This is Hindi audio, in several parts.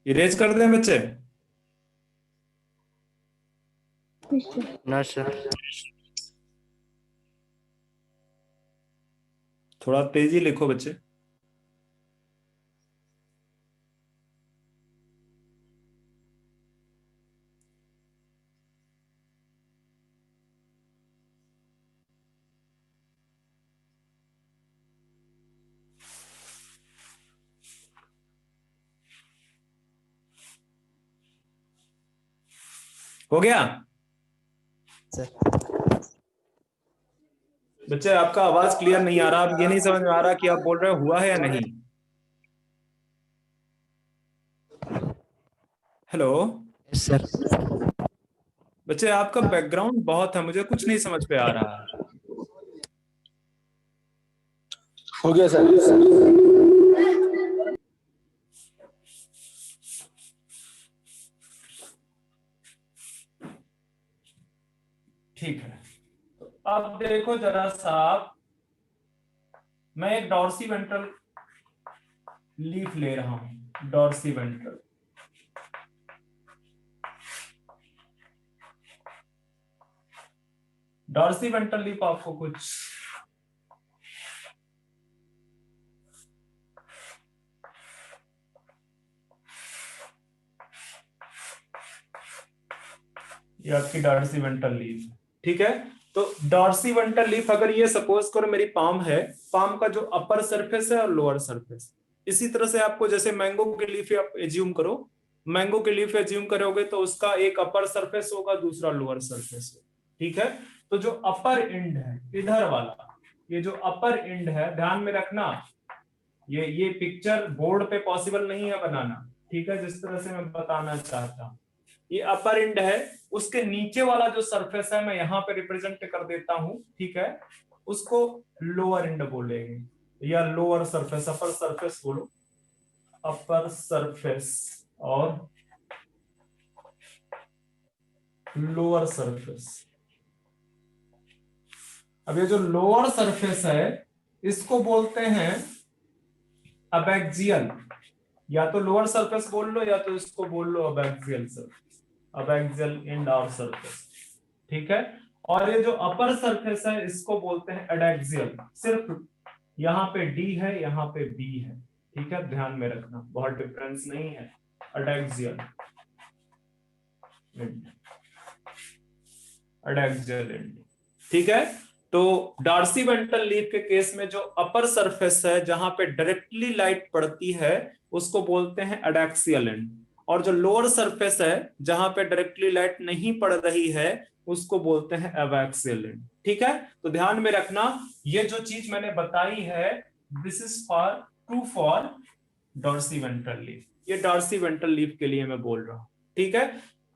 इरेज कर दें बच्चे? ना सर। थोड़ा तेजी लिखो बच्चे। हो गया? सर बच्चे आपका आवाज क्लियर नहीं आ रहा, अब ये नहीं समझ में आ रहा कि आप बोल रहे हो हुआ है या नहीं। Hello sir. बच्चे, आपका बैकग्राउंड बहुत है, मुझे कुछ नहीं समझ पे आ रहा है। हो गया सर। ठीक है, अब देखो जरा साहब, मैं एक डॉर्सी वेंट्रल लीफ ले रहा हूं। Dorsiventral, dorsiventral leaf आपको कुछ ये आपकी डॉर्सी वेंट्रल लीफ, ठीक है। तो डॉर्सी वेंट्रल लीफ, अगर ये सपोज करो मेरी पाम है, पाम का जो अपर सरफेस है और लोअर सरफेस, इसी तरह से आपको जैसे मैंगो की लीफ आप एज्यूम करो, मैंगो की लीफ एज्यूम करोगे तो उसका एक अपर सरफेस होगा, दूसरा लोअर सरफेस होगा, ठीक है। तो जो अपर एंड है इधर वाला, ये जो अपर एंड है, ध्यान में रखना, ये पिक्चर बोर्ड पे पॉसिबल नहीं है बनाना, ठीक है, जिस तरह से मैं बताना चाहता हूं। ये अपर एंड है, उसके नीचे वाला जो सरफेस है मैं यहां पे रिप्रेजेंट कर देता हूं, ठीक है, उसको लोअर एंड बोलेंगे या लोअर सरफेस। अपर सरफेस बोलो, अपर सरफेस और लोअर सरफेस। अब ये जो लोअर सरफेस है इसको बोलते हैं अबैक्सियल, या तो लोअर सरफेस बोल लो या तो इसको बोल लो अबैक्सियल सरफेस, अबैक्सियल एंड और सरफेस, ठीक है। और ये जो अपर सरफेस है इसको बोलते हैं एडैक्सियल। सिर्फ यहाँ पे डी है, यहाँ पे बी है, ठीक है, ध्यान में रखना, बहुत डिफरेंस नहीं है। एडैक्सियल, एडैक्सियल एंड, ठीक है। तो डार्सी वेंट्रल लीफ के केस में जो अपर सरफेस है जहां पे डायरेक्टली लाइट पड़ती है उसको बोलते हैं एडैक्सियल एंड, और जो लोअर सरफेस है जहां पे डायरेक्टली लाइट नहीं पड़ रही है उसको बोलते हैं एबैक्सियल एंड, ठीक है। तो ध्यान में रखना, ये जो चीज मैंने बताई है this is for true for dorsiventral leaf, ये डॉर्सी वेंट्रल लीफ के लिए मैं बोल रहा हूं, ठीक है।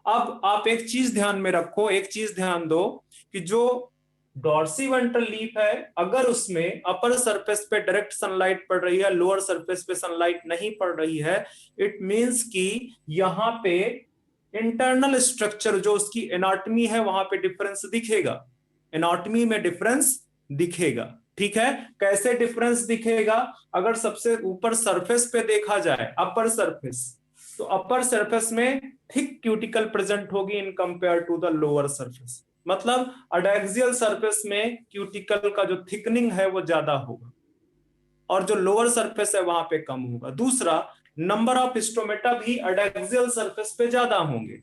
अब आप एक चीज ध्यान में रखो, एक चीज ध्यान दो कि जो डॉर्सी वेंट्रल लीफ है अगर उसमें अपर सरफेस पे डायरेक्ट सनलाइट पड़ रही है, लोअर सरफेस पे सनलाइट नहीं पड़ रही है, इट मींस कि यहां पे इंटरनल स्ट्रक्चर जो उसकी एनाटॉमी है वहां पे डिफरेंस दिखेगा, एनाटॉमी में डिफरेंस दिखेगा, ठीक है। कैसे डिफरेंस दिखेगा? अगर सबसे ऊपर सरफेस पे देखा जाए, अपर सरफेस, तो अपर सरफेस में थिक क्यूटिकल प्रेजेंट होगी in compare to the lower surface, मतलब अडैक्सियल सरफेस में क्यूटिकल का जो थिकनिंग है वो ज्यादा होगा और जो लोअर सरफेस है वहां पे कम होगा। दूसरा, नंबर ऑफ स्टोमेटा भी अडैक्सियल सरफेस पे ज्यादा होंगे,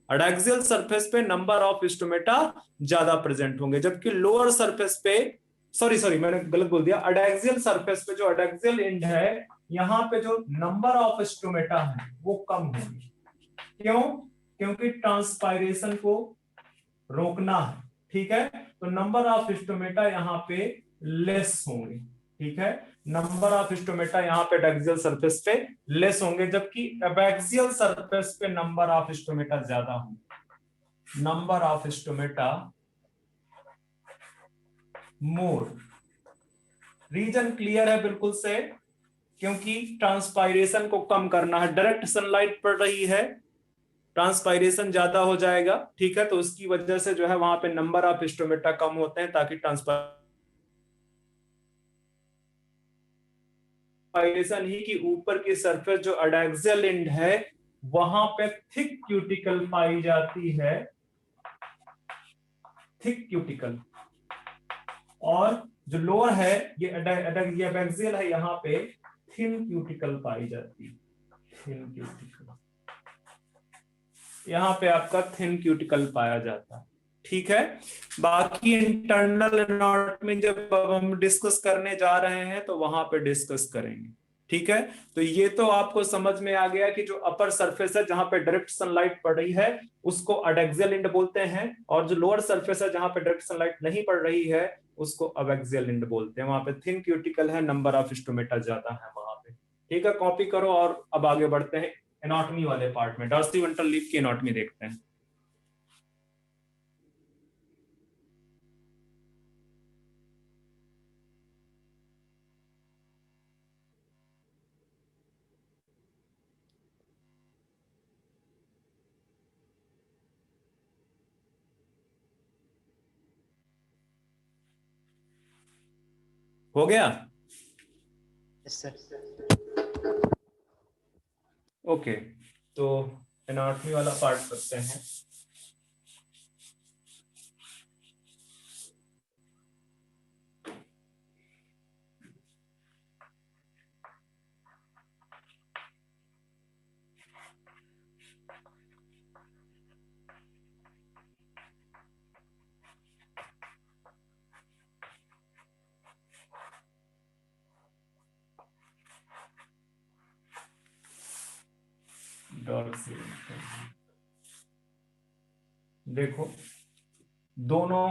अडैक्सियल सरफेस पे नंबर ऑफ स्टोमेटा ज्यादा प्रेजेंट होंगे, जबकि लोअर सरफेस पे, सॉरी सॉरी मैंने गलत बोल दिया, अडैक्सियल सरफेस पे जो अडैक्सियल एंड है यहां पे जो नंबर ऑफ स्टोमेटा है वो कम होंगे। क्यों? क्योंकि ट्रांसपायरेशन को रोकना है, ठीक है। तो नंबर ऑफ स्टोमेटा यहाँ पे लेस होंगे, ठीक है, नंबर ऑफ स्टोमेटा यहाँ पे एडैक्सियल सरफेस पे लेस होंगे, जबकि एबैक्सियल सरफेस पे नंबर ऑफ स्टोमेटा ज्यादा होंगे, number of stomata more. Reason clear है बिल्कुल से? क्योंकि ट्रांसपायरेशन को कम करना है, डायरेक्ट सनलाइट पड़ रही है, ट्रांसपायरेशन ज्यादा हो जाएगा, ठीक है, तो उसकी वजह से जो है वहां पे नंबर ऑफ स्टोमेटा कम होते हैं ताकि ट्रांसपायरेशन ही की ऊपर की सरफेस जो अडैक्सियल एंड है वहां पे थिक क्यूटिकल पाई जाती है, थिक क्यूटिकल। और जो लोअर है ये एडैक्सियल है, यहाँ पे थिन क्यूटिकल पाई जाती है, थिन क्यूटिकल। यहाँ पे आपका थिन क्यूटिकल पाया जाता है। ठीक है, बाकी इंटरनल एनाटॉमी जब हम डिस्कस करने जा रहे हैं तो वहां पे डिस्कस करेंगे। ठीक है, तो ये तो आपको समझ में आ गया कि जो अपर सरफेस है जहां पे डायरेक्ट सनलाइट पड़ रही है उसको अडेक्सियल एंड बोलते हैं, और जो लोअर सरफेस है जहां पे डायरेक्ट सनलाइट नहीं पड़ रही है उसको अबैक्सियल एंड बोलते हैं। वहां पे थिन क्यूटिकल है, नंबर ऑफ स्टोमेटा ज्यादा है वहां पे। ठीक है, कॉपी करो और अब आगे बढ़ते हैं एनाटॉमी वाले पार्ट में। डॉर्सी वेंट्रल लीफ की एनाटॉमी देखते हैं। हो गया? Yes sir. ओके, तो एनाटॉमी वाला पार्ट करते हैं। डॉर्सी देखो, दोनों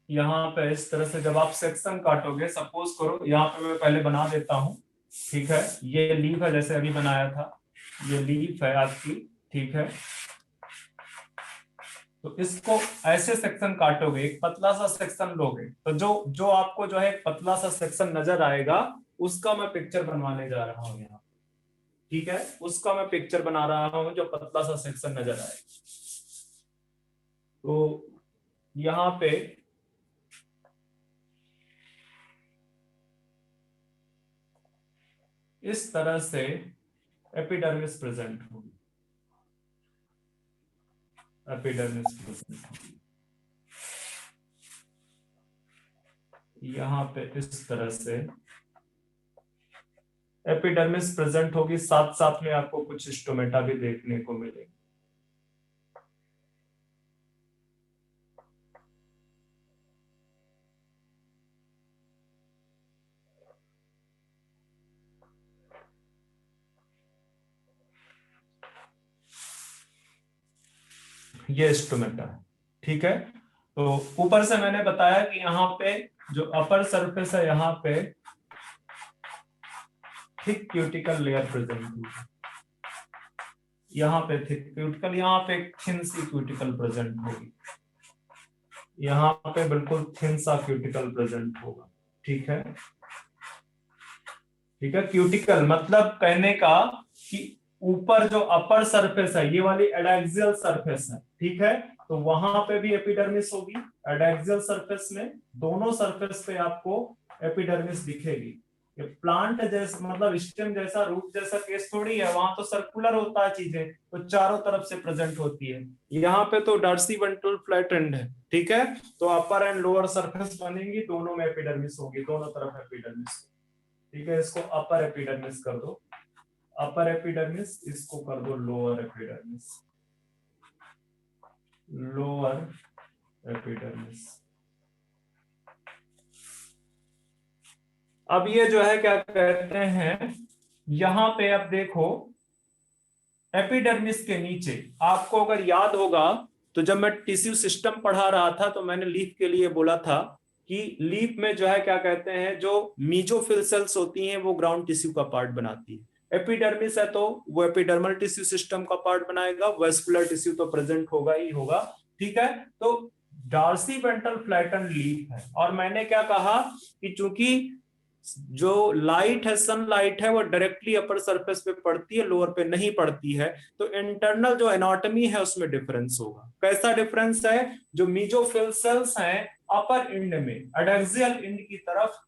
यहाँ पे इस तरह से जब आप सेक्शन काटोगे, सपोज करो यहाँ पे मैं पहले बना देता हूं। ठीक है, ये लीफ है जैसे अभी बनाया था, ये लीफ है आपकी। ठीक है, तो इसको ऐसे सेक्शन काटोगे, एक पतला सा सेक्शन लोगे, तो जो जो आपको जो है पतला सा सेक्शन नजर आएगा उसका मैं पिक्चर बनवाने जा रहा हूँ यहाँ। ठीक है, उसका मैं पिक्चर बना रहा हूँ जो पतला सा सेक्शन नजर आएगा। तो यहाँ पे इस तरह से एपिडर्मिस प्रेजेंट होगी, एपिडर्मिस प्रेजेंट होगी यहाँ पे इस तरह से एपिडर्मिस प्रेजेंट होगी, साथ साथ में आपको कुछ स्टोमेटा भी देखने को मिलेंगे। ये स्टोमेटा है। ठीक है, तो ऊपर से मैंने बताया कि यहाँ पे जो अपर सरफेस है यहाँ पे थिक क्यूटिकल लेयर प्रेजेंट हुई, यहाँ पे थिक क्यूटिकल, यहाँ पे एक थिन सी क्यूटिकल प्रेजेंट होगी, यहाँ पे बिल्कुल थिन सा क्यूटिकल प्रेजेंट होगा। ठीक है, ठीक है, क्यूटिकल मतलब कहने का कि ऊपर जो अपर सरफेस है ये वाली एडैक्सियल सरफेस है। ठीक है, तो वहां पे भी एपिडर्मिस होगी, एडैक्सियल सरफेस में, दोनों सरफेस पे आपको एपिडर्मिस दिखेगी। ये प्लांट जैसा मतलब स्टेम जैसा रूट जैसा केस थोड़ी है, वहां तो सर्कुलर होता है चीजें, तो चारों तरफ से प्रेजेंट होती है। यहाँ पे तो डॉर्सी वेंट्रल फ्लैट एंड है। ठीक है, तो अपर एंड लोअर सरफेस बनेंगी, दोनों में एपिडर्मिस होगी, दोनों तरफ एपिडर्मिस। ठीक है, इसको अपर एपिडर्मिस कर दो, अपर एपिडर्मिस, इसको कर दो लोअर एपिडर्मिस, लोअर एपिडर्मिस। अब ये जो है क्या कहते हैं, यहां पे अब देखो एपिडर्मिस के नीचे आपको अगर याद होगा तो जब मैं टिश्यू सिस्टम पढ़ा रहा था तो मैंने लीफ के लिए बोला था कि लीफ में जो है क्या कहते हैं, जो मीजोफिल सेल्स होती हैं वो ग्राउंड टिश्यू का पार्ट बनाती है। एपिडर्मिस है तो वो एपिडर्मल टिश्यू सिस्टम का पार्ट बनाएगा, वेस्कुलर टिश्यू तो प्रेजेंट होगा ही होगा। ठीक है, तो डॉर्सी वेंट्रल फ्लैटन लीफ है, और मैंने क्या कहा कि चूंकि जो लाइट है, सनलाइट है, वो डायरेक्टली अपर सरफेस पे पड़ती है, लोअर पे नहीं पड़ती है, तो इंटरनल जो एनाटॉमी है उसमें डिफरेंस होगा। कैसा डिफरेंस है? जो मीजोफिल सेल्स हैं अपर एंड में, एडैक्सियल एंड की तरफ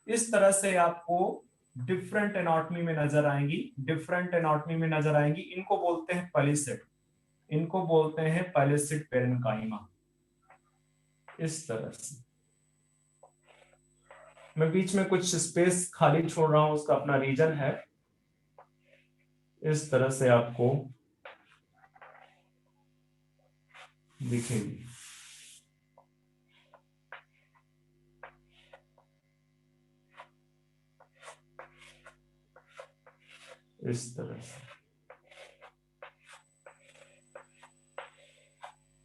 इस तरह से आपको डिफरेंट एनाटॉमी में नजर आएंगी, डिफरेंट एनाटॉमी में नजर आएंगी। इनको बोलते हैं पैलिसेड, इनको बोलते हैं पैलिसेड पेरेन्काइमा। इस तरह से मैं बीच में कुछ स्पेस खाली छोड़ रहा हूं, उसका अपना रीजन है। इस तरह से आपको दिखेगी। इस तरह से,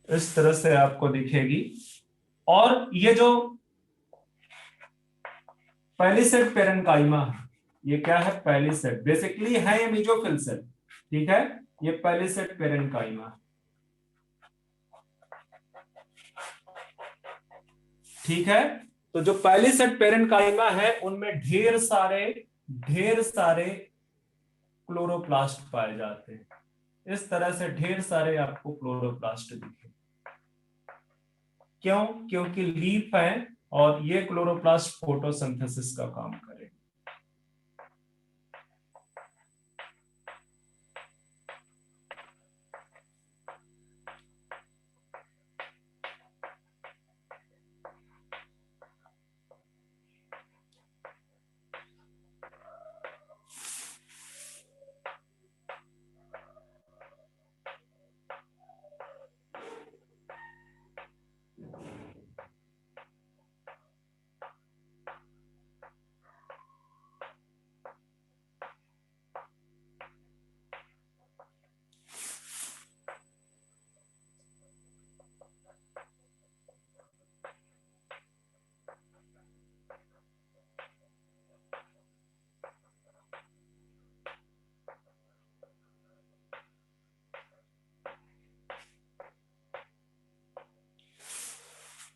इस तरह से आपको दिखेगी। और ये जो पैलिसेड पेरेन्काइमा है, ये क्या है? पैलिसेड बेसिकली है ये मेसोफिल सेल, ठीक है। ये पैलिसेड पेरेन्काइमा, ठीक है। तो जो पैलिसेड पेरेन्काइमा है उनमें ढेर सारे क्लोरोप्लास्ट पाए जाते हैं। इस तरह से ढेर सारे आपको क्लोरोप्लास्ट दिखे। क्यों? क्योंकि लीफ है और ये क्लोरोप्लास्ट फोटोसिंथेसिस का काम करे।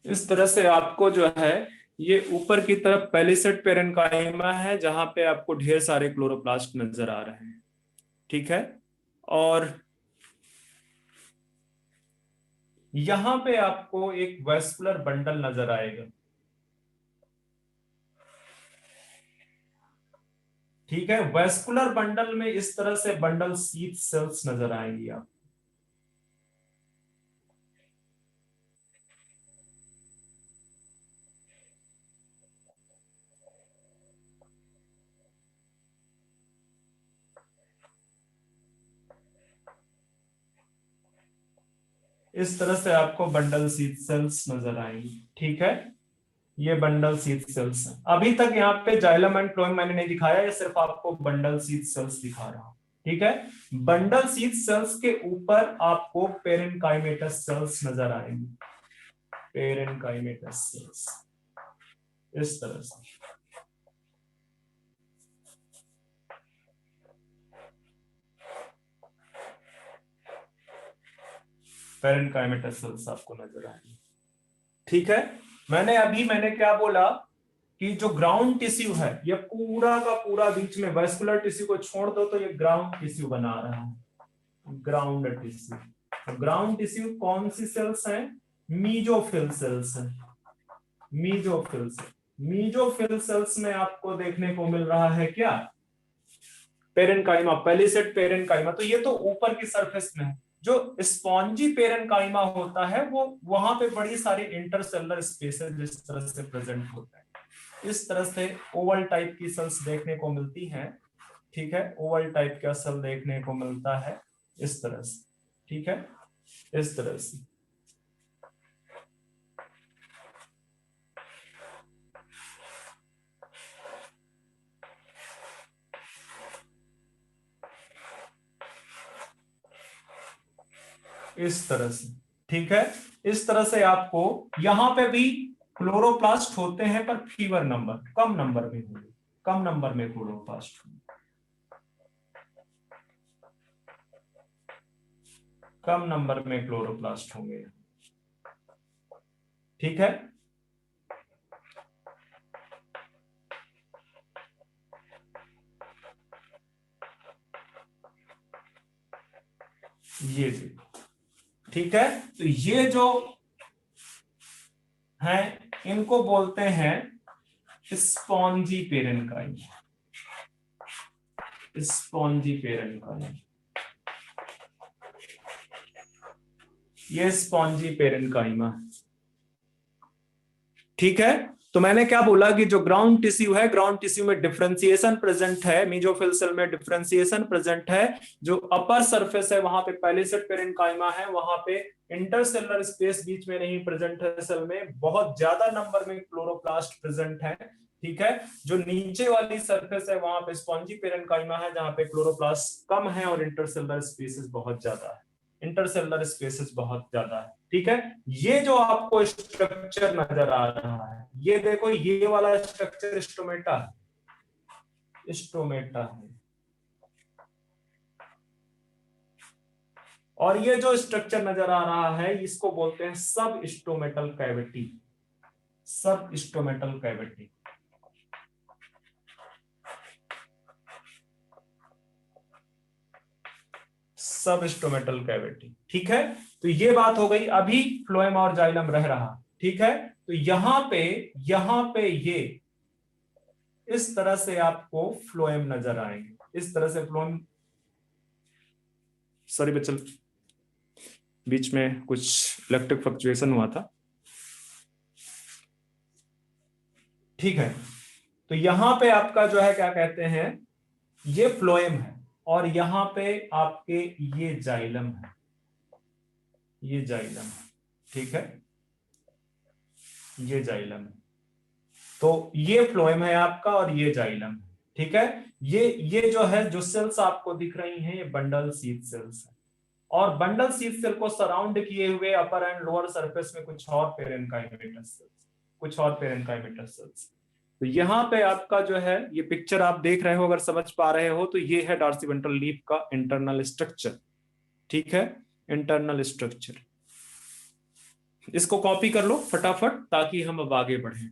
इस तरह से आपको जो है ये ऊपर की तरफ पैलिसेड पेरेन्काइमा है जहां पे आपको ढेर सारे क्लोरोप्लास्ट नजर आ रहे हैं, ठीक है। और यहां पे आपको एक वेस्कुलर बंडल नजर आएगा, ठीक है। वेस्कुलर बंडल में इस तरह से बंडल शीथ सेल्स नजर आएंगी आप। इस तरह से आपको बंडल शीथ सेल्स नजर आएंगी, ठीक है। ये बंडल शीथ सेल्स है। अभी तक यहाँ पे जाइलम एंड फ्लोएम मैंने नहीं दिखाया, ये सिर्फ आपको बंडल शीथ सेल्स दिखा रहा हूं, ठीक है। बंडल शीथ सेल्स के ऊपर आपको पेरेन्काइमेटस सेल्स नजर आएंगी, पेरेन्काइमेटस सेल्स। इस तरह से पेरेन्काइमेटस सेल्स आपको नजर आएंगी, ठीक है। मैंने क्या बोला कि जो ग्राउंड टिश्यू है ये पूरा का पूरा बीच में, वेस्कुलर टिश्यू को छोड़ दो तो ये ग्राउंड टिश्यू बना रहा है, ग्राउंड टिश्यू। तो ग्राउंड टिश्यू कौन सी सेल्स हैं? मीजोफिल सेल्स हैं, मीजोफिल सेल्स। मीजोफिल सेल्स में आपको देखने को मिल रहा है क्या? Parenchyma, palisade parenchyma. तो ये तो ऊपर की सरफेस में है। जो स्पॉन्जी पेरेन्काइमा होता है वो वहां पे बड़ी सारी इंटरसेलुलर स्पेसेस जिस तरह से प्रेजेंट होता है। इस तरह से ओवल टाइप की सेल्स देखने को मिलती हैं, ठीक है। ओवल टाइप का सेल देखने को मिलता है इस तरह से, ठीक है। इस तरह से इस तरह से, ठीक है। इस तरह से आपको यहां पे भी क्लोरोप्लास्ट होते हैं पर फीवर नंबर, कम नंबर में होंगे, कम नंबर में क्लोरोप्लास्ट होंगे, कम नंबर में क्लोरोप्लास्ट होंगे, ठीक है। ये भी, ठीक है। तो ये जो हैं इनको बोलते हैं स्पॉन्जी पेरेन्काइमा, स्पॉन्जी पेरेन्काइमा, ये स्पॉन्जी पेरेन्काइमा। ठीक है, तो मैंने क्या बोला कि जो ग्राउंड टिश्यू है, ग्राउंड टिश्यू में डिफरेंशिएशन प्रेजेंट है, मेसोफिल सेल में डिफरेंशिएशन प्रेजेंट है। जो अपर सरफेस है वहां पे पैलिसेड पेरेन्काइमा है, वहां पे इंटरसेलुलर स्पेस बीच में नहीं प्रेजेंट है, सेल में बहुत ज्यादा नंबर में क्लोरोप्लास्ट प्रेजेंट है। ठीक है, जो नीचे वाली सरफेस है वहां पे स्पॉन्जी पेरेन्काइमा है, जहां पे क्लोरोप्लास्ट कम है और इंटरसेलुलर स्पेसेस बहुत ज्यादा है, इंटरसेलुलर स्पेसेस बहुत ज्यादा है। ठीक है, ये जो आपको स्ट्रक्चर नजर आ रहा है, ये देखो, ये वाला स्ट्रक्चर स्टोमेटा है, स्टोमेटा है। और ये जो स्ट्रक्चर नजर आ रहा है इसको बोलते हैं सब स्टोमेटल कैविटी, सब स्टोमेटल कैविटी। सब स्टोमेटल कैविटी। ठीक है, तो ये बात हो गई। अभी फ्लोएम और जाइलम रह रहा। ठीक है, तो यहां पे ये इस तरह से आपको फ्लोएम नजर आएंगे, इस तरह से फ्लोएम। सॉरी बच्चों, बीच में कुछ इलेक्ट्रिक फ्लक्चुएशन हुआ था। ठीक है, तो यहां पे आपका जो है क्या कहते हैं, ये फ्लोएम है, और यहां पे आपके ये जाइलम है, ये जाइलम है। ठीक है, ये जाइलम है, तो ये फ्लोएम है आपका और ये जाइलम है। ठीक है, ये जो है, जो सेल्स आपको दिख रही हैं, ये बंडल शीथ सेल्स है, और बंडल शीथ सेल को सराउंड किए हुए अपर एंड लोअर सरफेस में कुछ और पेरेन्काइमेटस सेल्स, कुछ और पेरेन्काइमेटस सेल्स। तो यहाँ पे आपका जो है, ये पिक्चर आप देख रहे हो, अगर समझ पा रहे हो तो ये है डॉर्सी वेंट्रल लीफ का इंटरनल स्ट्रक्चर। ठीक है, इंटरनल स्ट्रक्चर, इसको कॉपी कर लो फटाफट ताकि हम अब आगे बढ़ें।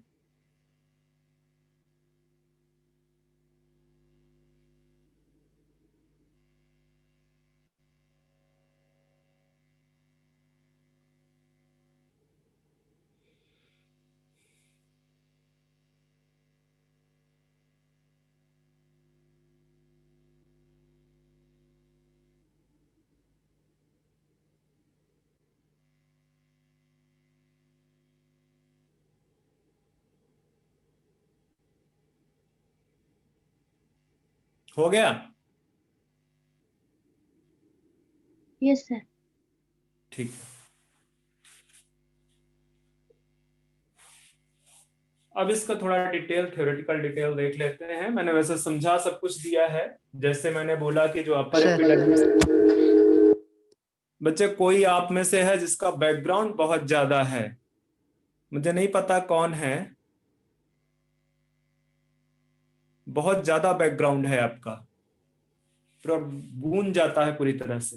हो गया? Yes sir. ठीक है, अब इसका थोड़ा डिटेल, थ्योरेटिकल डिटेल देख लेते हैं। मैंने वैसे समझा सब कुछ दिया है, जैसे मैंने बोला कि जो अपर सर। एपिडर्मिस। बच्चे, कोई आप में से है जिसका बैकग्राउंड बहुत ज्यादा है? मुझे नहीं पता कौन है, बहुत ज्यादा बैकग्राउंड है आपका, पूरा गूंज जाता है पूरी तरह से।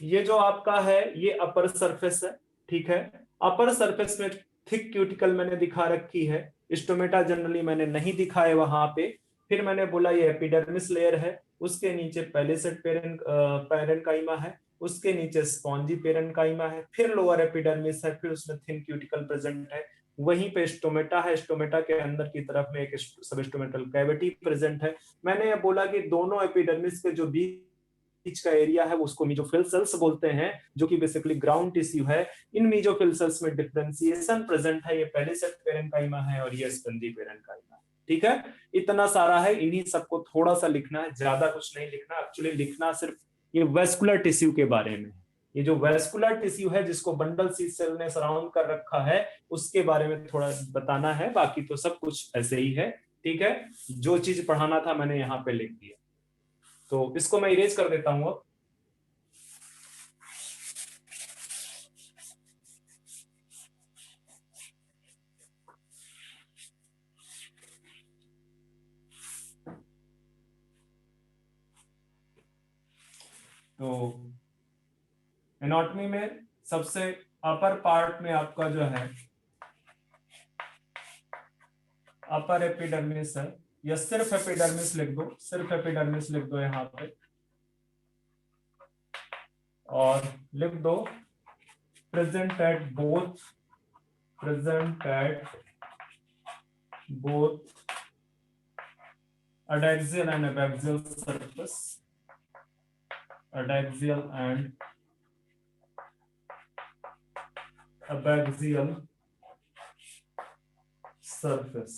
ये जो आपका है ये अपर सरफेस है। ठीक है, अपर सरफेस में थिक क्यूटिकल मैंने दिखा रखी है, स्टोमेटा जनरली मैंने नहीं दिखाए वहां पे। फिर मैंने बोला ये एपिडर्मिस लेयर है, उसके नीचे पैलिसेड पेरेन्काइमा है, उसके नीचे स्पॉन्जी पेरेन्काइमा है, फिर लोअर एपिडर्मिस है, फिर उसमें थिन क्यूटिकल प्रेजेंट है, वहीं पे स्टोमेटा है, स्टोमेटा के अंदर की तरफ में एक सब स्टोमेटल कैविटी प्रेजेंट है। मैंने ये बोला कि दोनों एपिडर्मिस के जो बीच का एरिया है उसको मेसोफिल सेल्स बोलते हैं, जो कि बेसिकली ग्राउंड टिश्यू है। इन मेसोफिल सेल्स में डिफरेंशिएशन प्रेजेंट है, ये पैलिसेड पेरेन्काइमा है और ये स्पॉन्जी पेरेन्काइमा है। ठीक है, इतना सारा है, इन्हीं सबको थोड़ा सा लिखना है, ज्यादा कुछ नहीं लिखना। एक्चुअली लिखना सिर्फ ये वेस्कुलर टिश्यू के बारे में, ये जो वेस्कुलर टिश्यू है जिसको बंडल शीथ सेल ने सराउंड कर रखा है, उसके बारे में थोड़ा बताना है, बाकी तो सब कुछ ऐसे ही है। ठीक है, जो चीज पढ़ाना था मैंने यहाँ पे लिख दिया, तो इसको मैं इरेज कर देता हूं अब। तो एनाटॉमी में सबसे अपर पार्ट में आपका जो है अपर एपिडर्मिस है, या सिर्फ एपिडर्मिस लिख दो, सिर्फ एपिडर्मिस लिख दो यहाँ पे, और लिख दो present at both, present at both Adaxial and abaxial surface, adaxial and abaxial surface,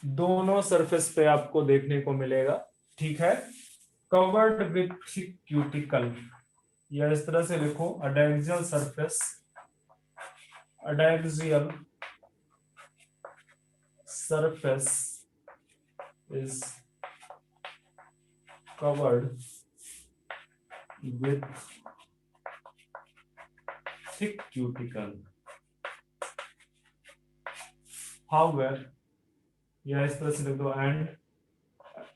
दोनों सरफेस पे आपको देखने को मिलेगा, ठीक है। कवर्ड विथ थिक क्यूटिकल, या इस तरह से लिखो, adaxial surface, adaxial surface is covered with thick cuticle. However, या इस तरह से लिख दो, एंड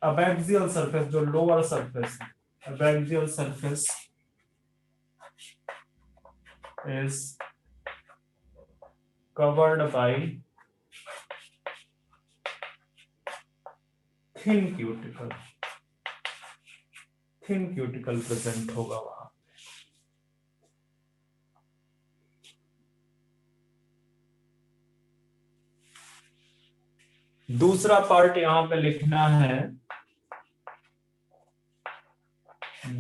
abaxial surface, जो लोअर सरफेस है, abaxial surface is covered by thin cuticle, thin cuticle present होगा वहां। दूसरा पार्ट यहां पे लिखना है,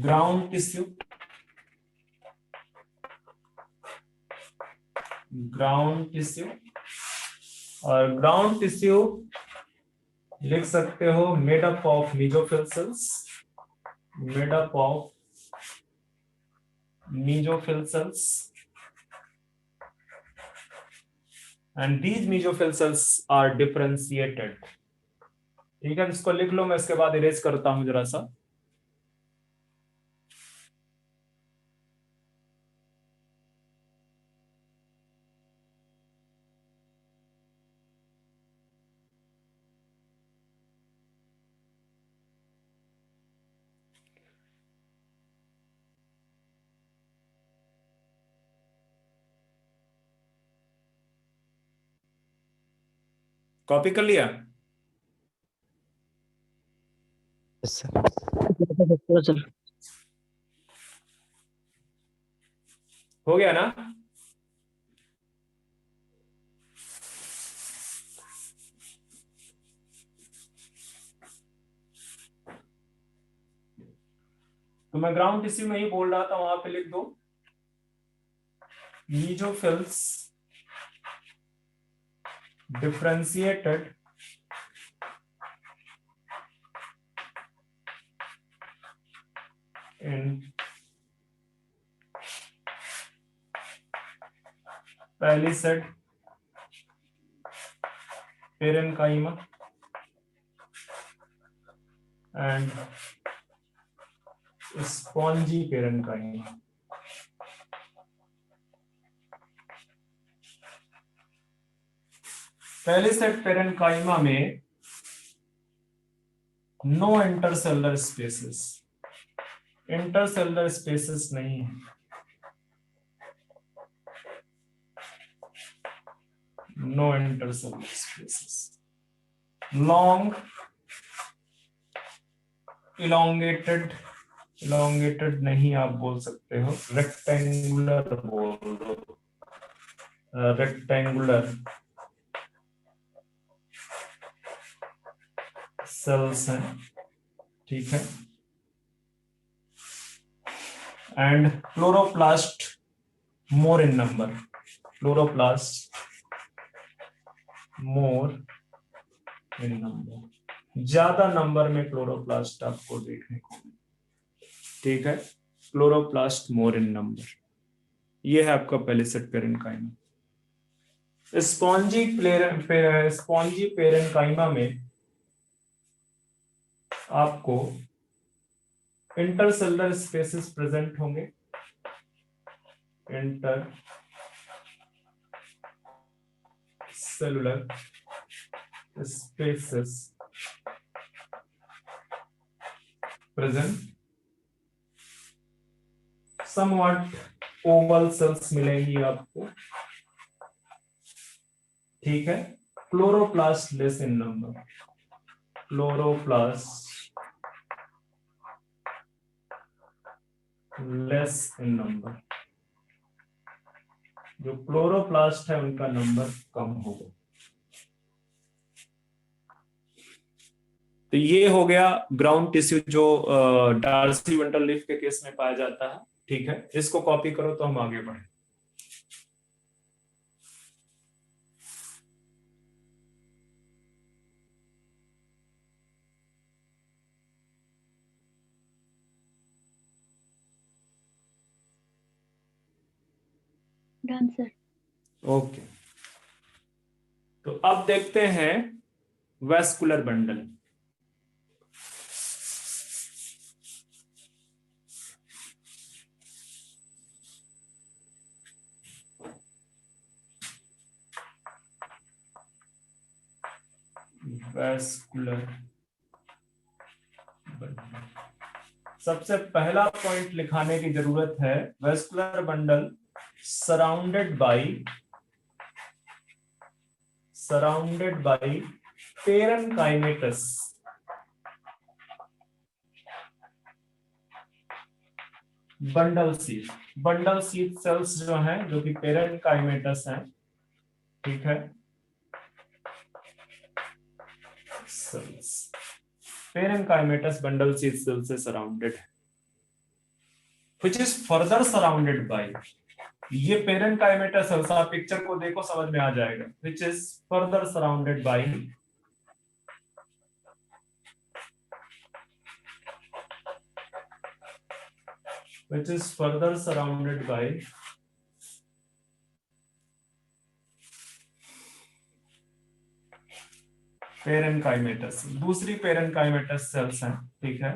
ग्राउंड टिश्यू, ग्राउंड टिश्यू, और ग्राउंड टिश्यू लिख सकते हो made up of mesophyll cells, made up of mesophyll cells, and these mesophyll cells are differentiated. ठीक है, इसको लिख लो, मैं इसके बाद इरेज करता हूं जरा सा। कॉपी कर लिया? सर हो गया ना? तो मैं ग्राउंड टिश्यू में ही बोल रहा था, वहां पे लिख दो mesophylls differentiated in palisade parenchyma and spongy parenchyma. Palisade parenchyma में no intercellular spaces, intercellular spaces नहीं है, no intercellular spaces. Long elongated, elongated नहीं आप बोल सकते हो, रेक्टेंगुलर बोल दो, रेक्टेंगुलर सेल्स हैं, ठीक है। And chloroplast more in number, chloroplast more in number, ज्यादा नंबर में क्लोरोप्लास्ट आपको देखने को, ठीक है। क्लोरोप्लास्ट मोर इन नंबर, ये है आपका पैलिसेड पेरेन्काइमा। स्पॉन्जी पेरेन्काइमा में आपको इंटरसेलुलर स्पेसेस प्रेजेंट होंगे, intercellular spaces present, somewhat oval cells मिलेंगी आपको, ठीक है। Chloroplast less in number, chloroplast less in number, जो क्लोरोप्लास्ट है उनका नंबर कम होगा, तो ये हो गया ग्राउंड टिश्यू जो डार्सी वेंट्रल लीफ के केस में पाया जाता है। ठीक है, इसको कॉपी करो तो हम आगे बढ़े। Done sir. ओके, तो अब देखते हैं वेस्कुलर बंडल। वेस्कुलर बंडल, सबसे पहला पॉइंट लिखाने की जरूरत है, vascular bundle surrounded by parenchymatous. Bundle sheath cells जो हैं, जो कि पेरेन्काइमेटस हैं, ठीक है, cells parenchymatous bundle sheath cell से सराउंडेड है, which is further surrounded by, ये पेरेन्काइमेटस सेल्स, आप पिक्चर को देखो समझ में आ जाएगा, which is further surrounded by पेरेन्काइमेटस। दूसरी पेरेन्काइमेटस सेल्स हैं, ठीक है,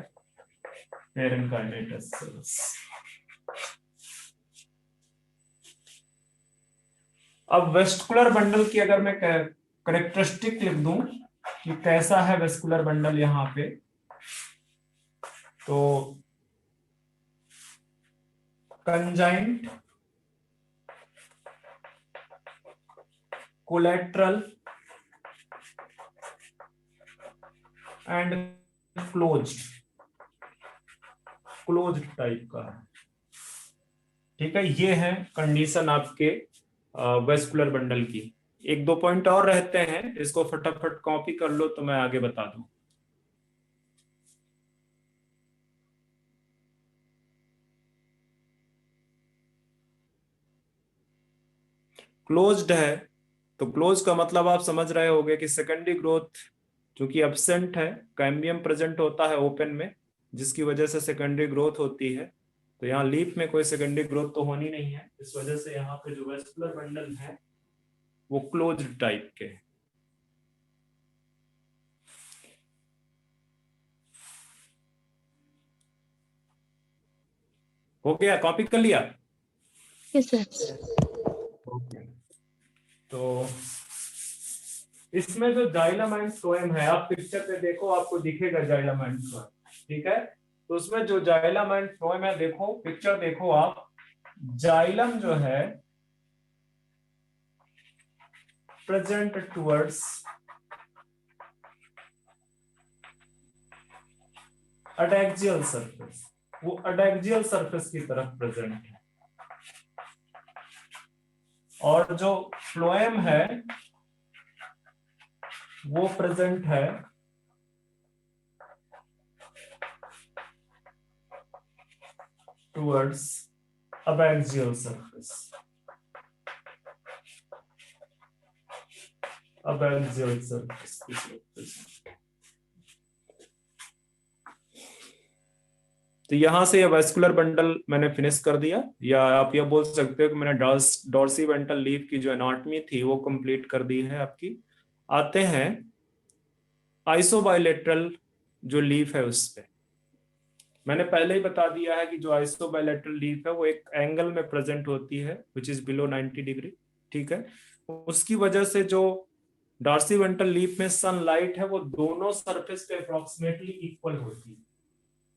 पेरेन्काइमेटस सेल्स। अब वेस्कुलर बंडल की अगर मैं करेक्टरिस्टिक लिख दूं कि कैसा है वेस्कुलर बंडल यहां पे, तो conjoint, collateral and closed type का है। ठीक है, ये है कंडीशन आपके वेस्कुलर बंडल की। एक दो पॉइंट और रहते हैं, इसको फटाफट कॉपी कर लो तो मैं आगे बता दूं। क्लोज्ड है, तो क्लोज का मतलब आप समझ रहे होंगे कि सेकेंडरी ग्रोथ चूंकि एब्सेंट है, कैम्बियम प्रेजेंट होता है ओपन में, जिसकी वजह से सेकेंडरी ग्रोथ होती है। तो यहाँ लीफ में कोई सेकेंडरी ग्रोथ तो होनी नहीं है, इस वजह से यहाँ पे जो वेस्कुलर बंडल है वो क्लोज्ड टाइप के। हो गया, कॉपी कर लिया? Yes sir. ओके, तो इसमें जो जाइलम एंड फ्लोएम है, आप पिक्चर पे देखो, आपको दिखेगा जाइलम एंड फ्लोएम, ठीक है। तो उसमें जो जाइलम एंड फ्लोएम है, देखो पिक्चर देखो आप, जाइलम जो है प्रेजेंट टुवर्ड्स अडैक्सियल सरफेस, वो अडैक्सियल सरफेस की तरफ प्रेजेंट है, और जो फ्लोएम है वो प्रेजेंट है towards abaxial surface, abaxial surface की तरफ। तो यहां से ये वेस्कुलर बंडल मैंने फिनिश कर दिया, या आप ये बोल सकते हो कि मैंने डॉर्सी वेंट्रल लीफ की जो एनाटॉमी थी वो कंप्लीट कर दी है आपकी। आते हैं आइसोबाइलेटरल जो लीफ है उस पे। मैंने पहले ही बता दिया है कि जो आइसोबाइलेटरल लीफ है वो एक एंगल में प्रेजेंट होती है विच इज बिलो 90 डिग्री, ठीक है। उसकी वजह से जो डॉर्सी वेंट्रल लीफ में सनलाइट है वो दोनों सरफेस पे अप्रोक्सीमेटली इक्वल होती है।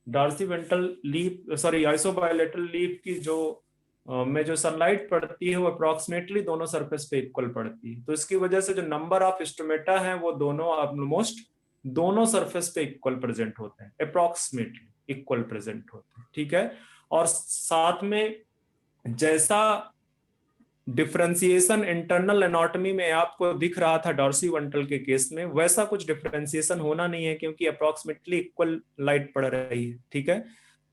Dorsiventral leaf, sorry isobilateral leaf की जो में जो सनलाइट पड़ती है वो अप्रोक्सीमेटली दोनों सरफेस पे इक्वल पड़ती है। तो इसकी वजह से जो नंबर ऑफ स्टोमेटा है वो दोनों ऑलमोस्ट दोनों सरफेस पे इक्वल प्रेजेंट होते हैं, अप्रोक्सीमेटली इक्वल प्रेजेंट होते हैं, ठीक है। और साथ में जैसा डिफरेंशिएशन इंटरनल एनाटॉमी में आपको दिख रहा था डॉर्सी-वेंट्रल के केस में, वैसा कुछ डिफरेंशिएशन होना नहीं है क्योंकि अप्रोक्सीमेटली इक्वल लाइट पड़ रही है। ठीक है,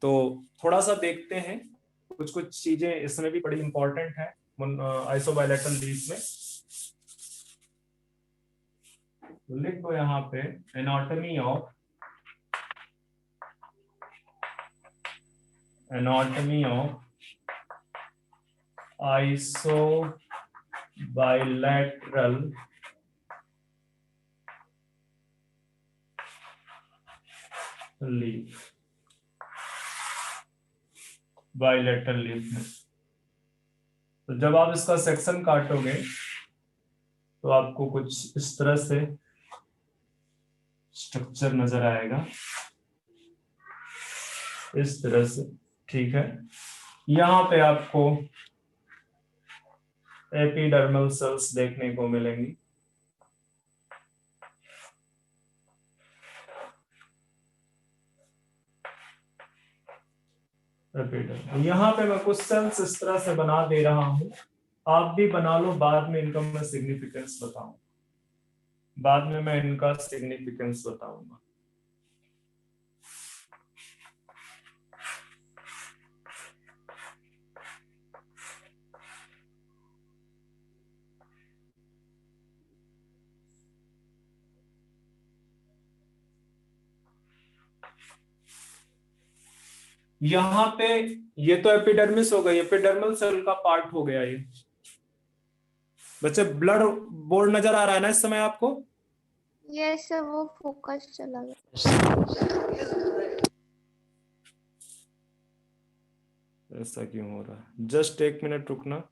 तो थोड़ा सा देखते हैं, कुछ कुछ चीजें इसमें भी बड़ी इंपॉर्टेंट है आइसोबायलैटरल लीफ में। लिख दो यहाँ पे anatomy of isobilateral leaf, bilateral leaf में। तो जब आप इसका सेक्शन काटोगे तो आपको कुछ इस तरह से स्ट्रक्चर नजर आएगा, इस तरह से। ठीक है, यहाँ पे आपको एपिडर्मल सेल्स देखने को मिलेंगी। यहाँ पे मैं कुछ सेल्स इस तरह से बना दे रहा हूं, आप भी बना लो, बाद में इनका मैं सिग्निफिकेंस बताऊं, बाद में मैं इनका सिग्निफिकेंस बताऊंगा। यहाँ पे ये तो एपिडर्मिस हो गई, एपिडर्मल सेल का पार्ट हो गया ये। बच्चे ब्लड बोर्ड नजर आ रहा है ना इस समय आपको? यस सर, वो फोकस चला गया। ऐसा क्यों हो रहा है? जस्ट एक मिनट रुकना।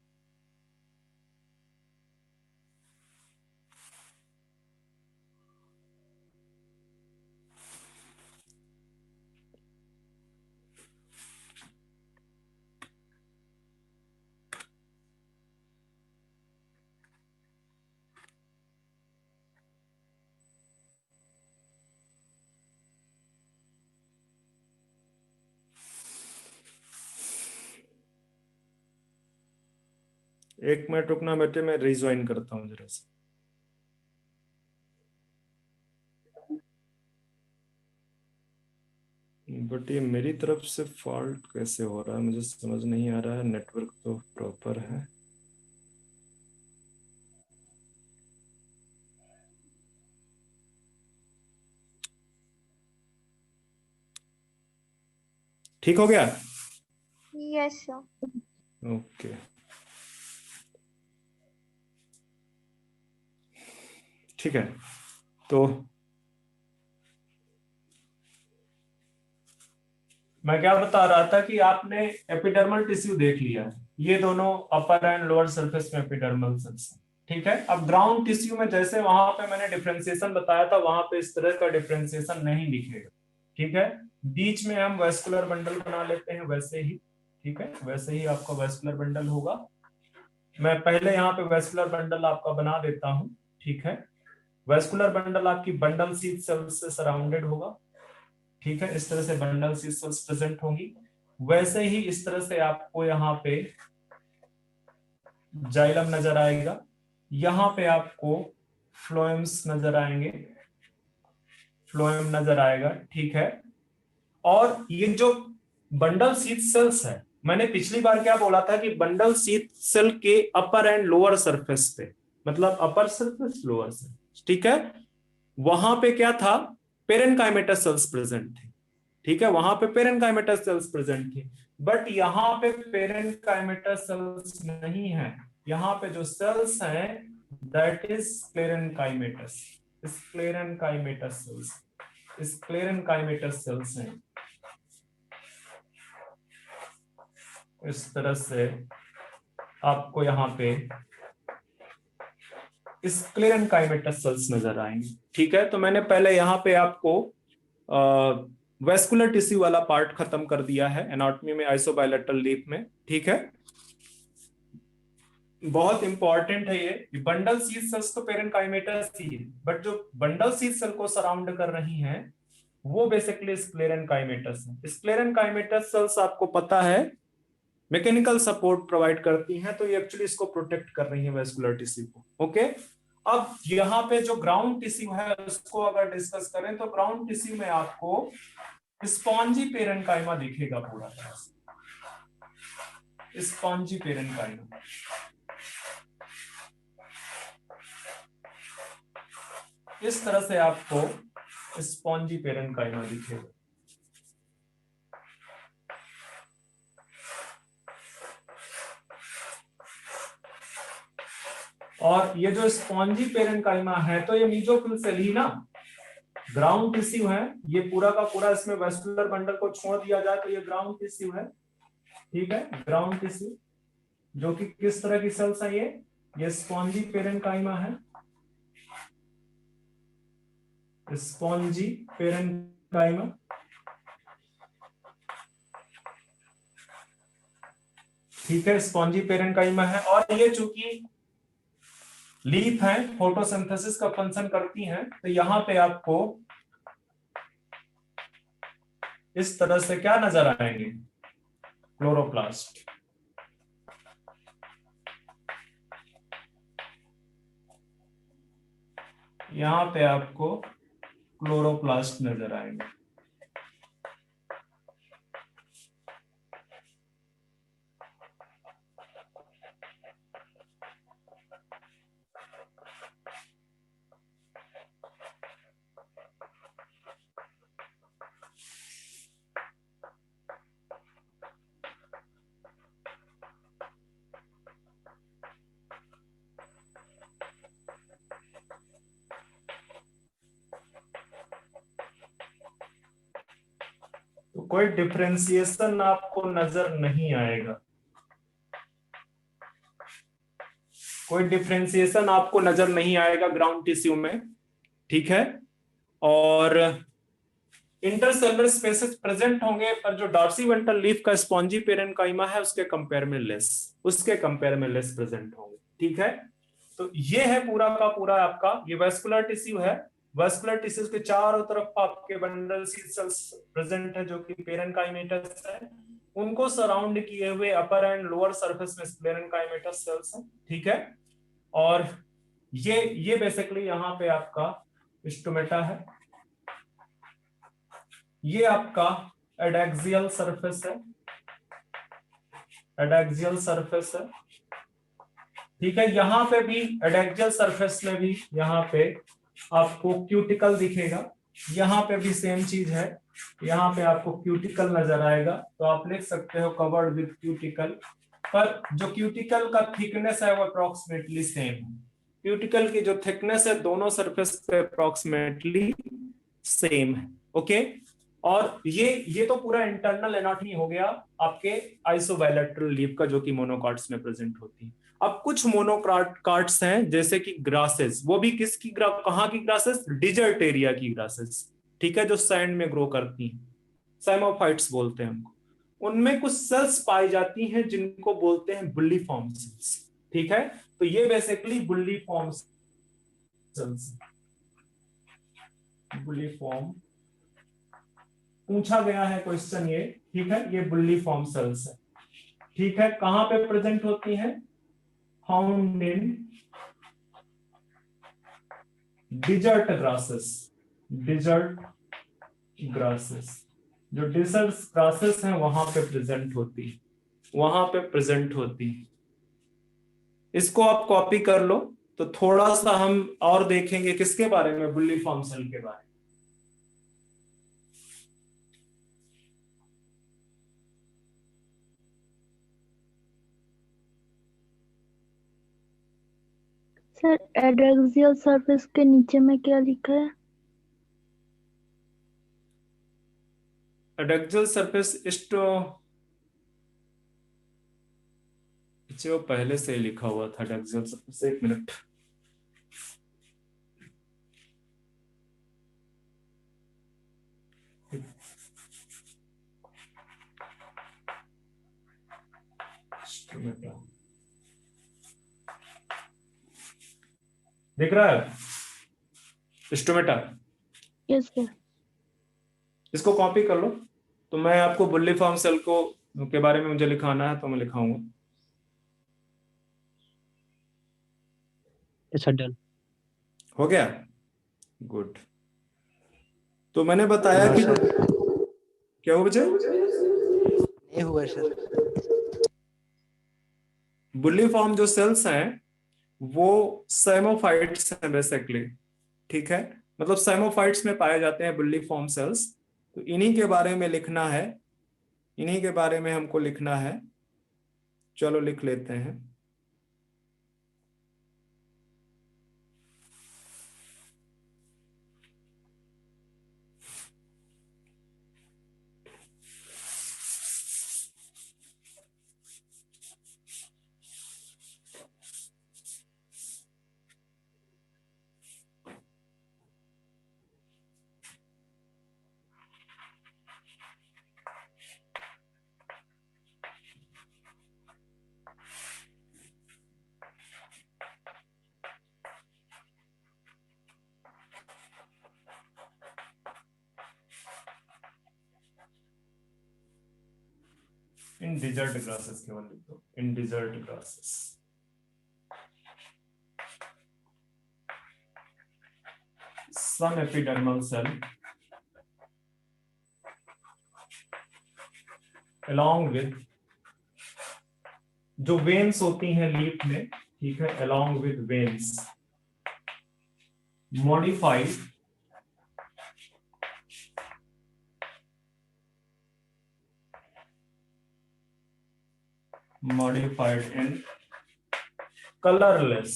एक मिनट रुकना बेटे, मैं रिज्वाइन करता हूँ जरा से। बट ये मेरी तरफ से फॉल्ट कैसे हो रहा है मुझे समझ नहीं आ रहा है। नेटवर्क तो प्रॉपर है। ठीक हो गया? Yes sir. ओके, ठीक है। तो मैं क्या बता रहा था कि आपने एपिडर्मल टिश्यू देख लिया है, ये दोनों अपर एंड लोअर सरफेस में एपिडर्मल सेल्स हैं। ठीक है, अब ग्राउंड टिश्यू में जैसे वहां पे मैंने डिफरेंशिएशन बताया था, वहां पे इस तरह का डिफरेंशिएशन नहीं दिखेगा। ठीक है, बीच में हम वेस्कुलर बंडल बना लेते हैं वैसे ही। ठीक है, वैसे ही आपका वेस्कुलर बंडल होगा। मैं पहले यहाँ पे वेस्कुलर बंडल आपका बना देता हूँ। ठीक है, वेस्कुलर बंडल आपकी बंडल शीथ सेल्स से सराउंडेड होगा। ठीक है, इस तरह से बंडल शीथ सेल्स प्रेजेंट होंगी। वैसे ही इस तरह से आपको यहाँ पे जाइलम नजर आएगा, यहाँ पे आपको फ्लोएम्स नजर आएंगे, फ्लोएम नजर आएगा। ठीक है, और ये जो बंडल शीथ सेल्स है, मैंने पिछली बार क्या बोला था कि बंडल शीथ सेल के अपर एंड लोअर सरफेस पे, मतलब अपर सरफेस लोअर सरफेस, ठीक है, वहां पे क्या था, पेरेनकाइमेटस सेल्स प्रेजेंट थे। ठीक है, वहां पे पेरेनकाइमेटस सेल्स प्रेजेंट थी, बट यहाँ पे पेरेनकाइमेटस सेल्स नहीं है। यहाँ पे जो सेल्स हैं दैट इज स्क्लेरेनकाइमेटस, स्क्लेरेनकाइमेटस सेल्स, स्क्लेरेनकाइमेटस सेल्स हैं। इस तरह से आपको यहाँ पे स्क्लेरेनकाइमेटस सेल्स नजर आएंगे। ठीक है, तो मैंने पहले यहाँ पे आपको वेस्कुलर टिश्यू वाला पार्ट खत्म कर दिया है एनाटॉमी में आइसोबायलैटरल लीफ में। ठीक है, बहुत इंपॉर्टेंट है ये। बंडल शीथ सेल्स तो पेरेनकाइमेटस ही है, बट जो बंडल शीथ सेल को सराउंड कर रही हैं वो बेसिकली स्क्लेरेनकाइमेटस है। स्क्लेरेनकाइमेटस सेल्स आपको पता है मैकेनिकल सपोर्ट प्रोवाइड करती हैं, तो ये एक्चुअली इसको प्रोटेक्ट कर रही है वेस्कुलर टिश्यू को। ओके, अब यहाँ पे जो ग्राउंड टिश्यू है उसको अगर डिस्कस करें तो ग्राउंड टिश्यू में आपको स्पॉन्जी पेरेन्काइमा दिखेगा पूरा तरह से, स्पॉन्जी पेरेन्काइमा। इस तरह से आपको स्पॉन्जी पेरेन्काइमा दिखेगा। और ये जो स्पॉन्जी पेरेन्काइमा है तो ये मीजोफिल सेल ही ना, ग्राउंड टिश्यू है, ये पूरा का पूरा, इसमें वेस्कुलर बंडल को छोड़ दिया जाए तो ये ग्राउंड टिश्यू है। ठीक है, ग्राउंड टिश्यू जो कि किस तरह की सेल्स है, ये स्पॉन्जी पेरेन्काइमा है, स्पॉन्जी पेरेन्काइमा। ठीक है, स्पॉन्जी पेरेन्काइमा है, और ये चूंकि लीफ है, फोटोसिंथेसिस का फंक्शन करती हैं, तो यहां पे आपको इस तरह से क्या नजर आएंगे, क्लोरोप्लास्ट। यहां पे आपको क्लोरोप्लास्ट नजर आएंगे। तो कोई डिफरेंशिएशन आपको नजर नहीं आएगा, कोई डिफरेंशिएशन आपको नजर नहीं आएगा ग्राउंड टिश्यू में। ठीक है, और इंटरसेलुलर स्पेसेस प्रेजेंट होंगे, पर जो डॉर्सी वेंट्रल लीफ का स्पॉन्जी पेरेन्काइमा है उसके कंपेयर में लेस प्रेजेंट होंगे। ठीक है, तो ये है पूरा का पूरा आपका, ये वेस्कुलर टिश्यू है। वेस्कुलर टिश्यूज के चारों तरफ आपके बंडल सेल्स प्रेजेंट है जो कि पेरेन्काइमेटस है, उनको सराउंड किए हुए अपर एंड लोअर सरफेस में स्क्लेरेन्काइमेटस सेल्स है। ठीक है, और ये बेसिकली यहाँ पे आपका स्टोमेटा है, ये आपका एडैक्सियल सरफेस है, एडैक्सियल सरफेस है। ठीक है, यहां पे भी एडैक्सियल सरफेस में भी यहाँ पे आपको क्यूटिकल दिखेगा, यहाँ पे भी सेम चीज है, यहाँ पे आपको क्यूटिकल नजर आएगा, तो आप लिख सकते हो कवर्ड विद क्यूटिकल। पर जो क्यूटिकल का थिकनेस है वो अप्रोक्सीमेटली सेम है, क्यूटिकल की जो थिकनेस है दोनों सरफेस पे अप्रोक्सीमेटली सेम है। ओके, और ये तो पूरा इंटरनल एनाटॉमी हो गया आपके आइसोबायलैटरल लीफ का, जो कि मोनोकॉट्स में प्रेजेंट होती है। अब कुछ मोनोकॉट्स हैं जैसे कि ग्रासेस, वो भी किसकी कहाँ की ग्रासेस, डिजर्ट एरिया की ग्रासेस। ठीक है, जो सैंड में ग्रो करती हैं, साइमोफाइट्स बोलते हैं उनको। उनमें कुछ सेल्स पाई जाती हैं जिनको बोलते हैं बुल्लीफॉर्म सेल्स। ठीक है, तो ये बेसिकली बुल्लीफॉर्म सेल्स, बुल्लीफॉर्म पूछा गया है क्वेश्चन ये। ठीक है, ये बुल्लीफॉर्म सेल्स है। ठीक है, कहां पे प्रेजेंट होती है, found in desert grasses, desert grasses, जो डिजर्ट ग्रासेस हैं वहां पे प्रेजेंट होती है, वहां पे प्रेजेंट होती है। इसको आप कॉपी कर लो, तो थोड़ा सा हम और देखेंगे किसके बारे में, बुल्लीफॉर्म सेल के बारे में। सर एडैक्सियल सरफेस के नीचे में क्या लिखा है? एडैक्सियल सरफेस वो पहले से ही लिखा हुआ था, एडैक्सियल सरफेस। एक मिनट, दिख रहा है स्टोमेटा? Yes sir. इसको कॉपी कर लो, तो मैं आपको बुल्लीफॉर्म सेल को के बारे में मुझे लिखाना है तो मैं लिखाऊंगा। अच्छा डन। हो गया, गुड। तो मैंने बताया हाँ कि सर। क्या हो बच्चे, नहीं हुआ सर। बुल्लीफॉर्म जो सेल्स हैं वो सेमोफाइट्स हैं बेसिकली, ठीक है। मतलब सेमोफाइट्स में पाए जाते हैं बुल्लीफॉर्म सेल्स। तो इन्हीं के बारे में लिखना है, इन्हीं के बारे में हमको लिखना है। चलो लिख लेते हैं। इन डिजर्ट ग्रासेस केवल लिख दो, in desert grasses. Some epidermal cell along with, जो वेन्स होती हैं लीफ में, ठीक है, along with veins modified in colorless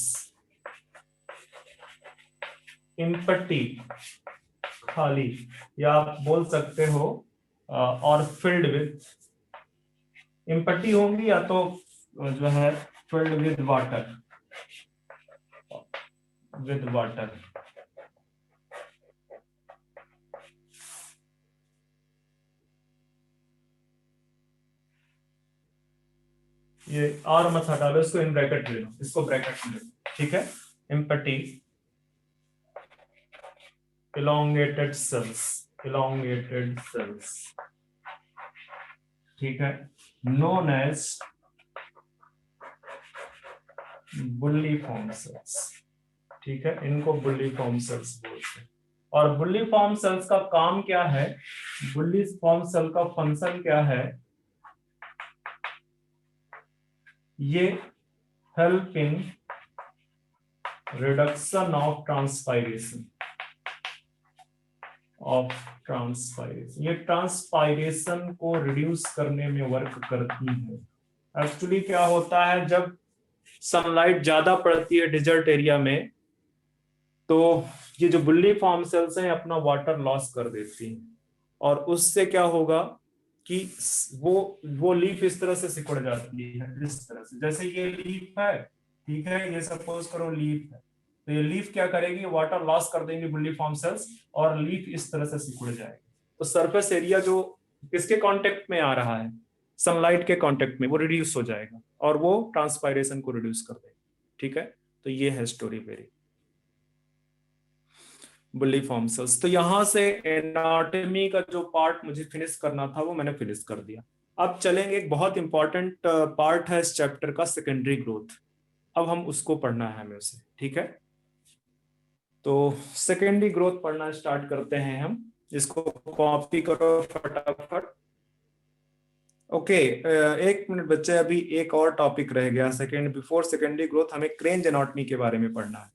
empty, खाली, या आप बोल सकते हो और filled with, empty होंगी या तो जो है filled with water, with water। ये और मत हटा लो, इसको इन ब्रैकेट ले लो, इसको ब्रैकेट में ले लो, ठीक है। empty elongated cells, elongated cells, ठीक है, known as बुल्लीफॉर्म सेल्स, ठीक है, इनको बुल्लीफॉर्म सेल्स बोलते हैं। और बुल्लीफॉर्म सेल्स का काम क्या है, बुल्लीफॉर्म सेल का फंक्शन क्या है, ये help in reduction of transpiration, ये ट्रांसपायरेशन को रिड्यूस करने में वर्क करती है। एक्चुअली क्या होता है, जब सनलाइट ज्यादा पड़ती है डिजर्ट एरिया में, तो ये जो बुल्लीफॉर्म सेल्स हैं अपना वाटर लॉस कर देती हैं, और उससे क्या होगा कि वो लीफ इस तरह से सिकुड़ जाती है, इस तरह से, जैसे ये लीफ है, ठीक है, ये सपोज करो लीफ है, तो ये लीफ क्या करेगी, वाटर लॉस कर देंगे बुल्लीफॉर्म सेल्स, और लीफ इस तरह से सिकुड़ जाएगी। तो सरफेस एरिया जो किसके कांटेक्ट में आ रहा है, सनलाइट के कांटेक्ट में, वो रिड्यूस हो जाएगा और वो ट्रांसपायरेशन को रिड्यूस कर देगा, ठीक है। तो ये है स्टोरी वेरी बुल्लीफॉर्म सेल्स। तो यहां से एनाटॉमी का जो पार्ट मुझे फिनिश करना था वो मैंने फिनिश कर दिया। अब चलेंगे, एक बहुत इंपॉर्टेंट पार्ट है इस चैप्टर का, सेकेंडरी ग्रोथ। अब हम उसको पढ़ना है हमें उसे, ठीक है। तो सेकेंडरी ग्रोथ पढ़ना स्टार्ट करते हैं हम, इसको कॉपी करो फटाफट। ओके, एक मिनट बच्चे, अभी एक और टॉपिक रह गया, बिफोर सेकेंडरी ग्रोथ हमें क्रेंज एनाटॉमी के बारे में पढ़ना है।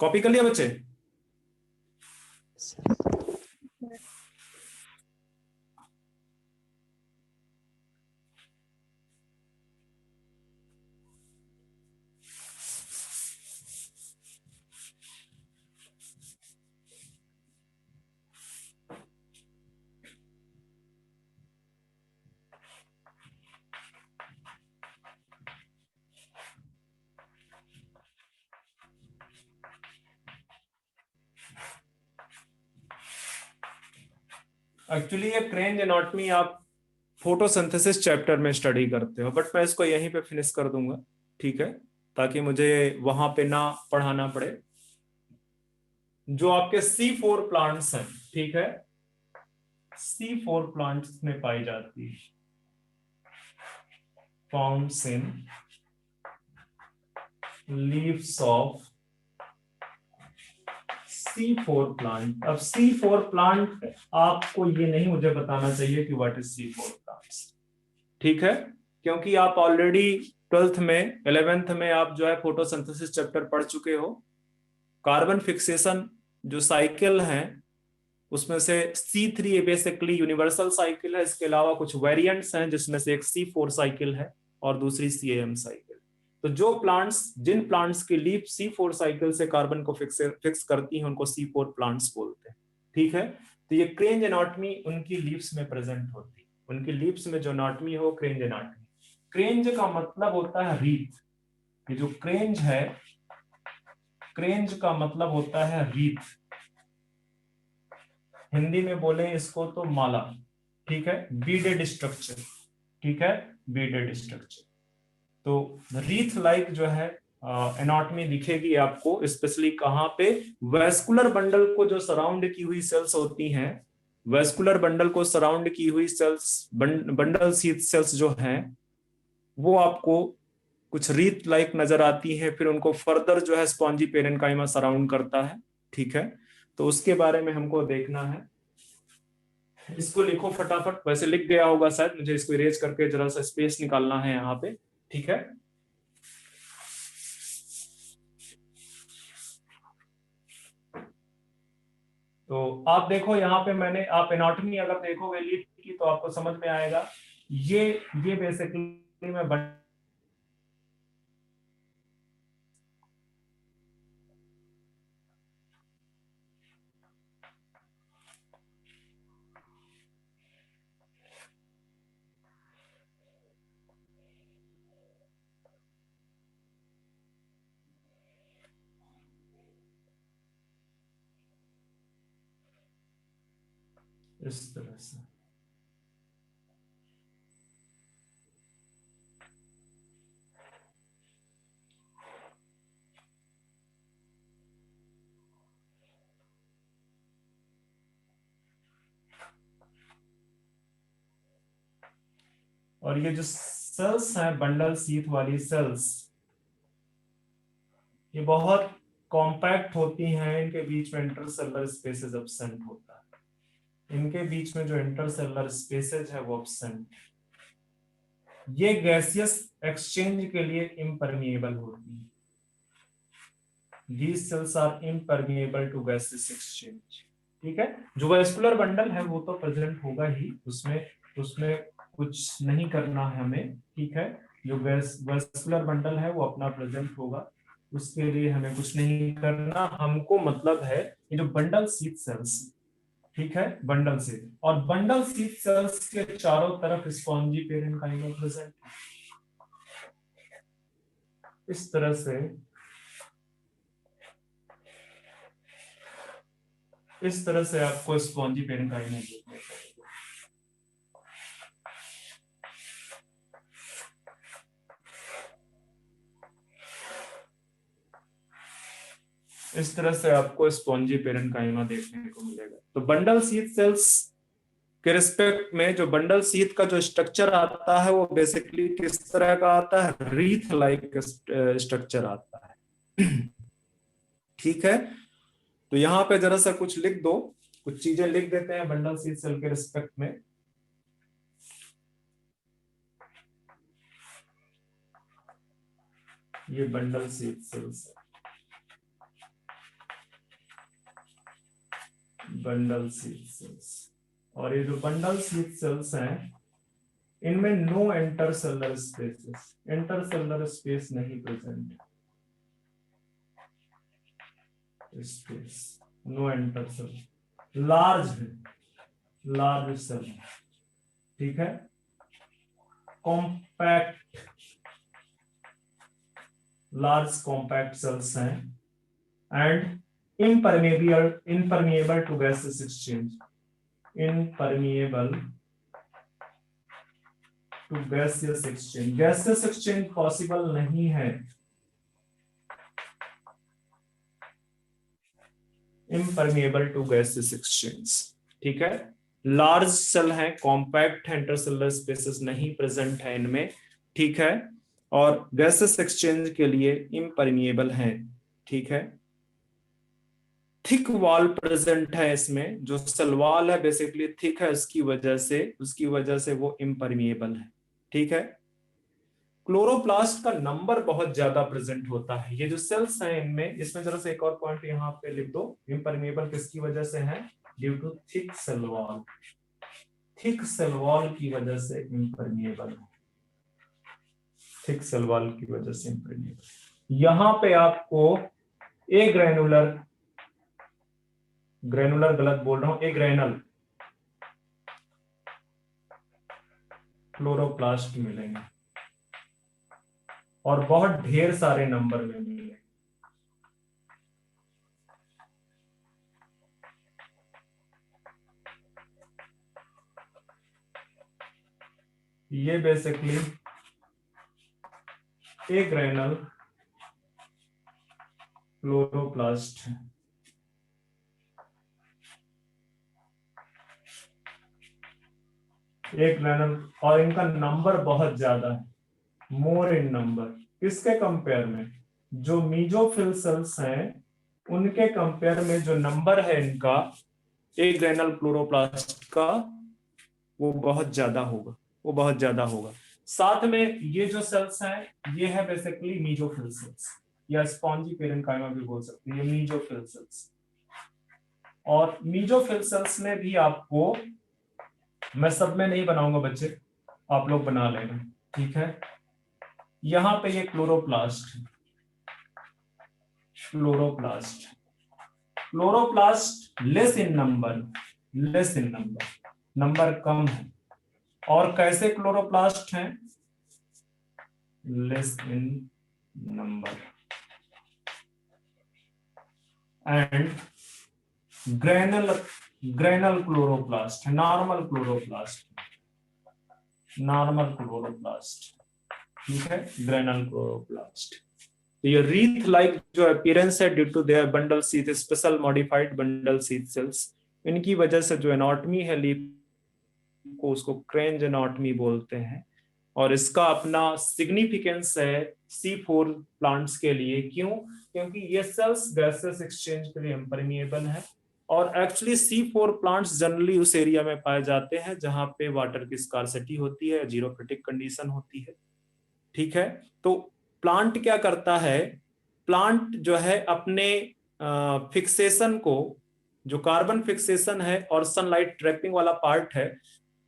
कॉपी कर लिया बच्चे? एक्चुअली ये क्रेंज एनाटॉमी आप फोटोसिंथेसिस चैप्टर में स्टडी करते हो, बट मैं इसको यहीं पे फिनिश कर दूंगा, ठीक है, ताकि मुझे वहां पे ना पढ़ाना पड़े। जो आपके C4 प्लांट्स हैं, ठीक है, C4 प्लांट्स में पाई जाती है, founts in leaves of C4 plant. अब C4 प्लांट आपको ये नहीं मुझे बताना चाहिए कि व्हाट इज C4 प्लांट्स, ठीक है, क्योंकि आप ऑलरेडी 12th में 11th में आप जो है फोटोसिंथेसिस चैप्टर पढ़ चुके हो। कार्बन फिक्सेशन जो साइकिल है उसमें से C3 बेसिकली यूनिवर्सल साइकिल है, इसके अलावा कुछ वेरिएंट्स हैं जिसमें से एक C4 साइकिल है और दूसरी CAM साइकिल। तो जो प्लांट्स, जिन प्लांट्स की लीफ C4 साइकिल से कार्बन को फिक्स करती हैं उनको C4 प्लांट्स बोलते हैं, ठीक है। तो ये क्रेंज एनाटॉमी उनकी लीव्स में प्रेजेंट होती है, उनकी लीव्स में जो एनाटॉमी हो क्रेंज एनाटॉमी। क्रेंज का मतलब होता है रीत। ये जो क्रेंज है, क्रेंज का मतलब होता है रीत, हिंदी में बोले इसको तो माला, ठीक है, बीडेड स्ट्रक्चर, ठीक है, बीडेड स्ट्रक्चर। तो रीथ लाइक जो है एनाटॉमी दिखेगी आपको, स्पेशली कहां पे, वेस्कुलर बंडल को जो सराउंड की हुई सेल्स होती हैं, वेस्कुलर बंडल को सराउंड की हुई सेल्स, बंडल शीथ सेल्स जो हैं वो आपको कुछ रीथ लाइक नजर आती है, फिर उनको फर्दर जो है स्पॉन्जी पेरेन्काइमा सराउंड करता है, ठीक है। तो उसके बारे में हमको देखना है। इसको लिखो फटाफट, वैसे लिख गया होगा शायद, मुझे इसको इरेज करके जरा सा स्पेस निकालना है यहाँ पे, ठीक है। तो आप देखो यहाँ पे मैंने, आप एनाटॉमी अगर देखोगे लीफ की तो आपको समझ में आएगा। ये बेसिकली मैं इस तरह से, और ये जो सेल्स हैं बंडल शीथ वाली सेल्स, ये बहुत कॉम्पैक्ट होती हैं, इनके बीच में इंटरसेलुलर स्पेसेस एब्सेंट होता है, इनके बीच में जो इंटरसेलुलर स्पेसेज है वो एब्सेंट। ये गैसियस एक्सचेंज के लिए इम्परमिएबल होती है। These cells are impermeable to gaseous exchange, ठीक है। जो वेस्कुलर बंडल है वो तो प्रेजेंट होगा ही, उसमें कुछ नहीं करना है हमें, ठीक है। जो वेस्कुलर बंडल है वो अपना प्रेजेंट होगा, उसके लिए हमें कुछ नहीं करना। हमको मतलब है ये जो बंडल शीथ सेल्स, ठीक है, बंडल से, और बंडल शीथ सेल्स के चारों तरफ स्पॉन्जी पेरेन्काइमा प्रेजेंट, इस तरह से, इस तरह से आपको स्पॉन्जी पेरेन्काइमा देखने को, इस तरह से आपको स्पॉन्जी पेरेन्काइमा देखने को मिलेगा। तो बंडल शीथ सेल्स के रिस्पेक्ट में जो बंडल शीथ का जो स्ट्रक्चर आता है वो बेसिकली किस तरह का आता है, रीथ लाइक स्ट्रक्चर आता है, ठीक है। तो यहाँ पे जरा सा कुछ लिख दो, कुछ चीजें लिख देते हैं बंडल शीथ सेल के रिस्पेक्ट में। ये bundle sheath cells, bundle sheath cells, और ये जो बंडल शीथ सेल्स हैं इनमें no intercellular spaces, intercellular space नहीं present, space no intercellular, large है, लार्ज सेल, ठीक है, कॉम्पैक्ट, लार्ज कॉम्पैक्ट सेल्स हैं, and impermeable to gaseous exchange, impermeable to gaseous exchange. Gaseous exchange possible नहीं है, इम्परमिएबल टू गैसियस एक्सचेंज। ठीक है, लार्ज सेल है, कॉम्पैक्ट है, इंटरसेलुलर स्पेसेस नहीं प्रेजेंट है इनमें। ठीक है, और गैसेस एक्सचेंज के लिए इम्परमिएबल है। ठीक है, थिक वॉल प्रेजेंट है इसमें, जो सेल वॉल है बेसिकली थिक है, उसकी वजह से वो इम्परमिएबल है। ठीक है, क्लोरोप्लास्ट का नंबर बहुत ज्यादा प्रेजेंट होता है। ये जो सेल्स हैं इनमें, इसमें जरा से एक और पॉइंट यहाँ पे लिख दो, इम्परमिएबल किसकी वजह से है? Due to thick cell wall. Thick cell wall की वजह से इम्परमिएबल है, थिक सेल वॉल की वजह से इम्परमिएबल। यहां पे आपको ए ग्रेनुलर, ग्रेनुलर गलत बोल रहा हूं, ए ग्रेनल क्लोरोप्लास्ट मिलेंगे और बहुत ढेर सारे नंबर में मिलेंगे। ये बेसिकली ए ग्रेनल क्लोरोप्लास्ट है। एक ग्रेनल, और इनका नंबर बहुत ज्यादा है, मोर इन नंबर। किसके कंपेयर में? जो मीजोफिल सेल्स हैं उनके कंपेयर में जो नंबर है इनका एक ग्रेनल क्लोरोप्लास्ट का, वो बहुत ज्यादा होगा, वो बहुत ज्यादा होगा। साथ में ये जो सेल्स हैं ये है बेसिकली मीजोफिल सेल्स, या स्पॉन्जी पेरेन्काइमा भी बोल सकते हैं, ये मीजोफिल सेल्स। और मीजोफिल सेल्स में भी आपको, मैं सब में नहीं बनाऊंगा बच्चे, आप लोग बना लेना। ठीक है, यहां पे ये chloroplast, chloroplast, chloroplast less in number, less in number, number कम है। और कैसे क्लोरोप्लास्ट हैं? Less in number. And granal, granal chloroplast, normal chloroplast, normal chloroplast. ठीक है, ग्रेनल क्लोरोप्लास्ट। तो ये रीथ लाइक जो अपीयरेंस है due to their bundle sheath, special modified bundle sheath cells, इनकी वजह से जो एनाटॉमी है लीफ को, उसको क्रेंज एनाटॉमी बोलते हैं। और इसका अपना सिग्निफिकेंस है C4 प्लांट्स के लिए। क्यों? क्योंकि ये सेल्स गैसेस एक्सचेंज के लिए इम्परमिएबल है। और एक्चुअली C4 प्लांट्स जनरली उस एरिया में पाए जाते हैं जहां पे वाटर की स्कार्सिटी होती है, जीरोफिटिक कंडीशन होती है। ठीक है, तो प्लांट क्या करता है? प्लांट जो है अपने फिक्सेशन को, जो कार्बन फिक्सेशन है और सनलाइट ट्रैपिंग वाला पार्ट है,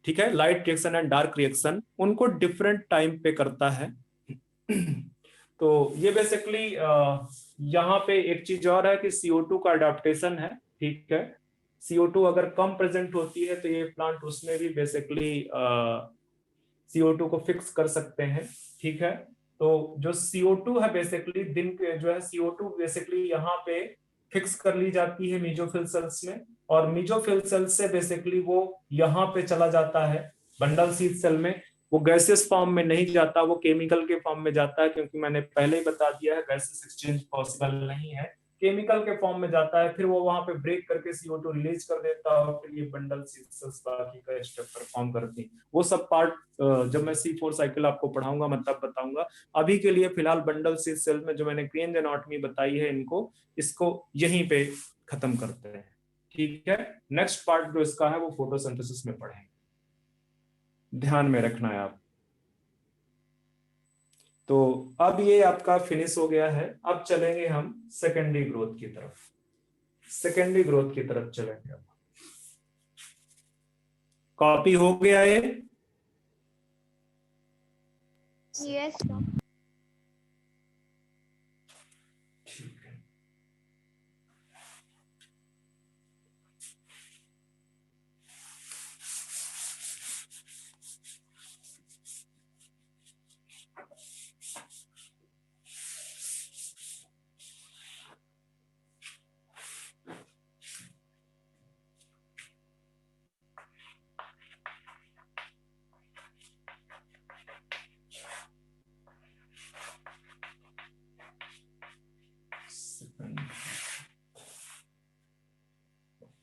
ठीक है, light reaction and dark reaction, उनको डिफरेंट टाइम पे करता है। तो ये बेसिकली यहाँ पे एक चीज और है कि CO2 का अडेप्टेशन है। ठीक है, CO2 अगर कम प्रेजेंट होती है तो ये प्लांट उसमें भी बेसिकली CO2 को फिक्स कर सकते हैं। ठीक है, तो जो CO2 है बेसिकली दिन के जो है CO2 बेसिकली यहाँ पे फिक्स कर ली जाती है मीजोफिल सेल्स में, और मीजोफिल सेल्स से बेसिकली वो यहाँ पे चला जाता है बंडल शीथ सेल में। वो गैसेस फॉर्म में नहीं जाता, वो केमिकल के फॉर्म में जाता है, क्योंकि मैंने पहले ही बता दिया है गैसेस एक्सचेंज पॉसिबल नहीं है। केमिकल के फॉर्म में जाता है, फिर वो वहां पे ब्रेक करके CO2 रिलीज कर देता है, और फिर ये बंडल शीथ सेल्स बाकी का स्टेप परफॉर्म करती हैं। वो सब पार्ट जब मैं C4 साइकिल आपको पढ़ाऊंगा मैं तब बताऊंगा। अभी के लिए फिलहाल बंडल शीथ सेल में जो मैंने क्रेंज एनाटॉमी बताई है इनको, इसको यहीं पे खत्म करते हैं। ठीक है, नेक्स्ट पार्ट जो इसका है वो फोटोसिंथेसिस में पढ़ेंगे, ध्यान में रखना है आप। तो अब ये आपका फिनिश हो गया है। अब चलेंगे हम सेकेंडरी ग्रोथ की तरफ, सेकेंडरी ग्रोथ की तरफ चलेंगे। अब कॉपी हो गया ये? Yes sir. ठीक है,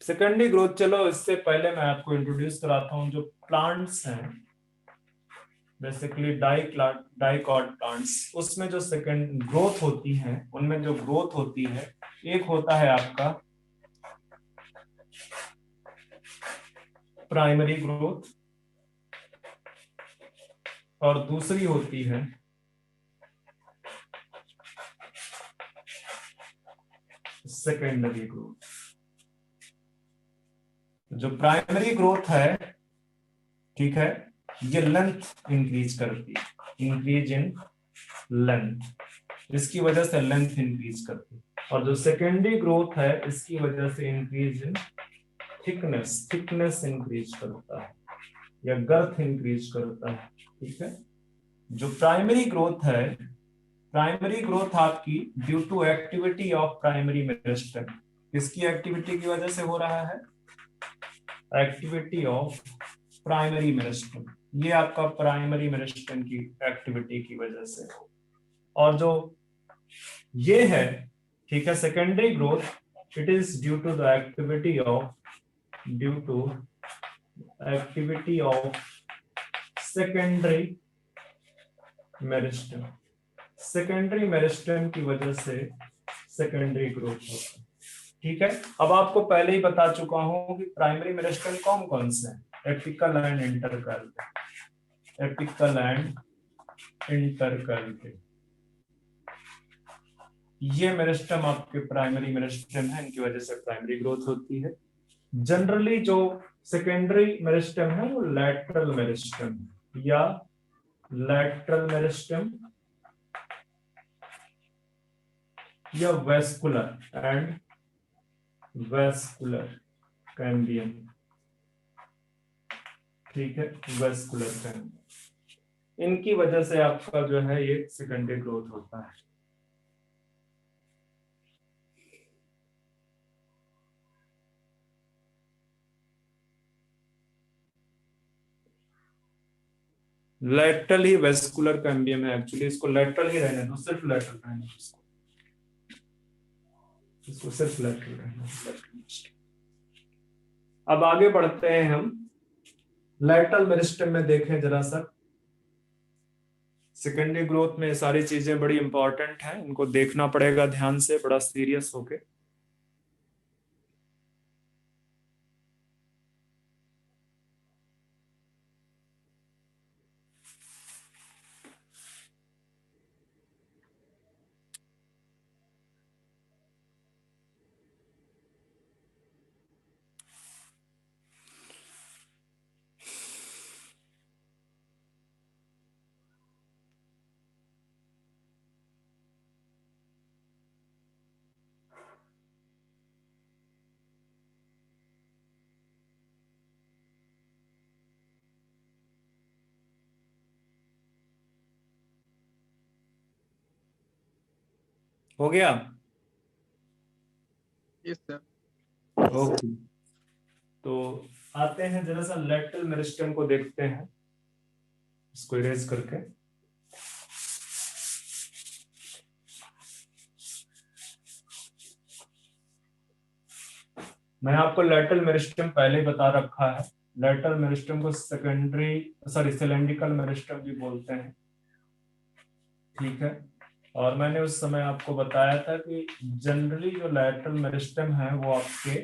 सेकेंडरी ग्रोथ, चलो इससे पहले मैं आपको इंट्रोड्यूस कराता हूँ जो प्लांट्स हैं, बेसिकली डाइकॉट प्लांट्स, उसमें जो सेकेंड ग्रोथ होती है, उनमें जो ग्रोथ होती है, एक होता है आपका प्राइमरी ग्रोथ और दूसरी होती है सेकेंडरी ग्रोथ। जो प्राइमरी ग्रोथ है, ठीक है, ये लेंथ इंक्रीज करती है, इंक्रीज इन लेंथ, इसकी वजह से लेंथ इंक्रीज करती है। और जो सेकेंडरी ग्रोथ है, इसकी वजह से increase in thickness, thickness increase करता है या गर्थ इंक्रीज करता है, ठीक है। जो प्राइमरी ग्रोथ है, प्राइमरी ग्रोथ आपकी due to activity of primary meristem, किसकी एक्टिविटी की वजह से हो रहा है? एक्टिविटी ऑफ प्राइमरी मेरिस्टेम, ये आपका प्राइमरी मेरिस्टेम की एक्टिविटी की वजह से। और जो ये है, ठीक है, secondary growth, it is due to the activity of secondary meristem, secondary meristem की वजह से सेकेंडरी ग्रोथ होता है, ठीक है। अब आपको पहले ही बता चुका हूं कि प्राइमरी मेरिस्टेम कौन कौन से हैं, एपिकल एंड इंटरकर्व, एपिकल एंड इंटरकर्व, ये मेरिस्टेम आपके प्राइमरी मेरिस्टेम है, इनकी वजह से प्राइमरी ग्रोथ होती है। जनरली जो सेकेंडरी मेरिस्टेम है वो लैटरल मेरिस्टेम या लैटरल मेरिस्टेम या वेस्कुलर एंड वेस्कुलर कैम्बियम, ठीक है, वेस्कुलर कैम्बियम, इनकी वजह से आपका जो है ये सेकेंडरी ग्रोथ होता है। लेटरल ही वेस्कुलर कैम्बियम है, एक्चुअली इसको लेटरल ही रहने दो, सिर्फ लेटरल रहने दो, इसको सिर्फ लेटरल रहने दो। अब आगे बढ़ते हैं हम, लेटरल मेरिस्टेम में देखें जरा सा, सेकेंडरी ग्रोथ में सारी चीजें बड़ी इंपॉर्टेंट हैं, इनको देखना पड़ेगा ध्यान से, बड़ा सीरियस होके। हो गया? Yes sir. ओके, तो आते हैं जरा सा लेटरल मेरिस्टेम को देखते हैं, इसको इरेज करके। मैंने आपको लेटरल मेरिस्टेम पहले ही बता रखा है, लेटरल मेरिस्टेम को सिलेंड्रिकल मेरिस्टेम भी बोलते हैं, ठीक है। और मैंने उस समय आपको बताया था कि जनरली जो लेटरल मेरिस्टेम है वो आपके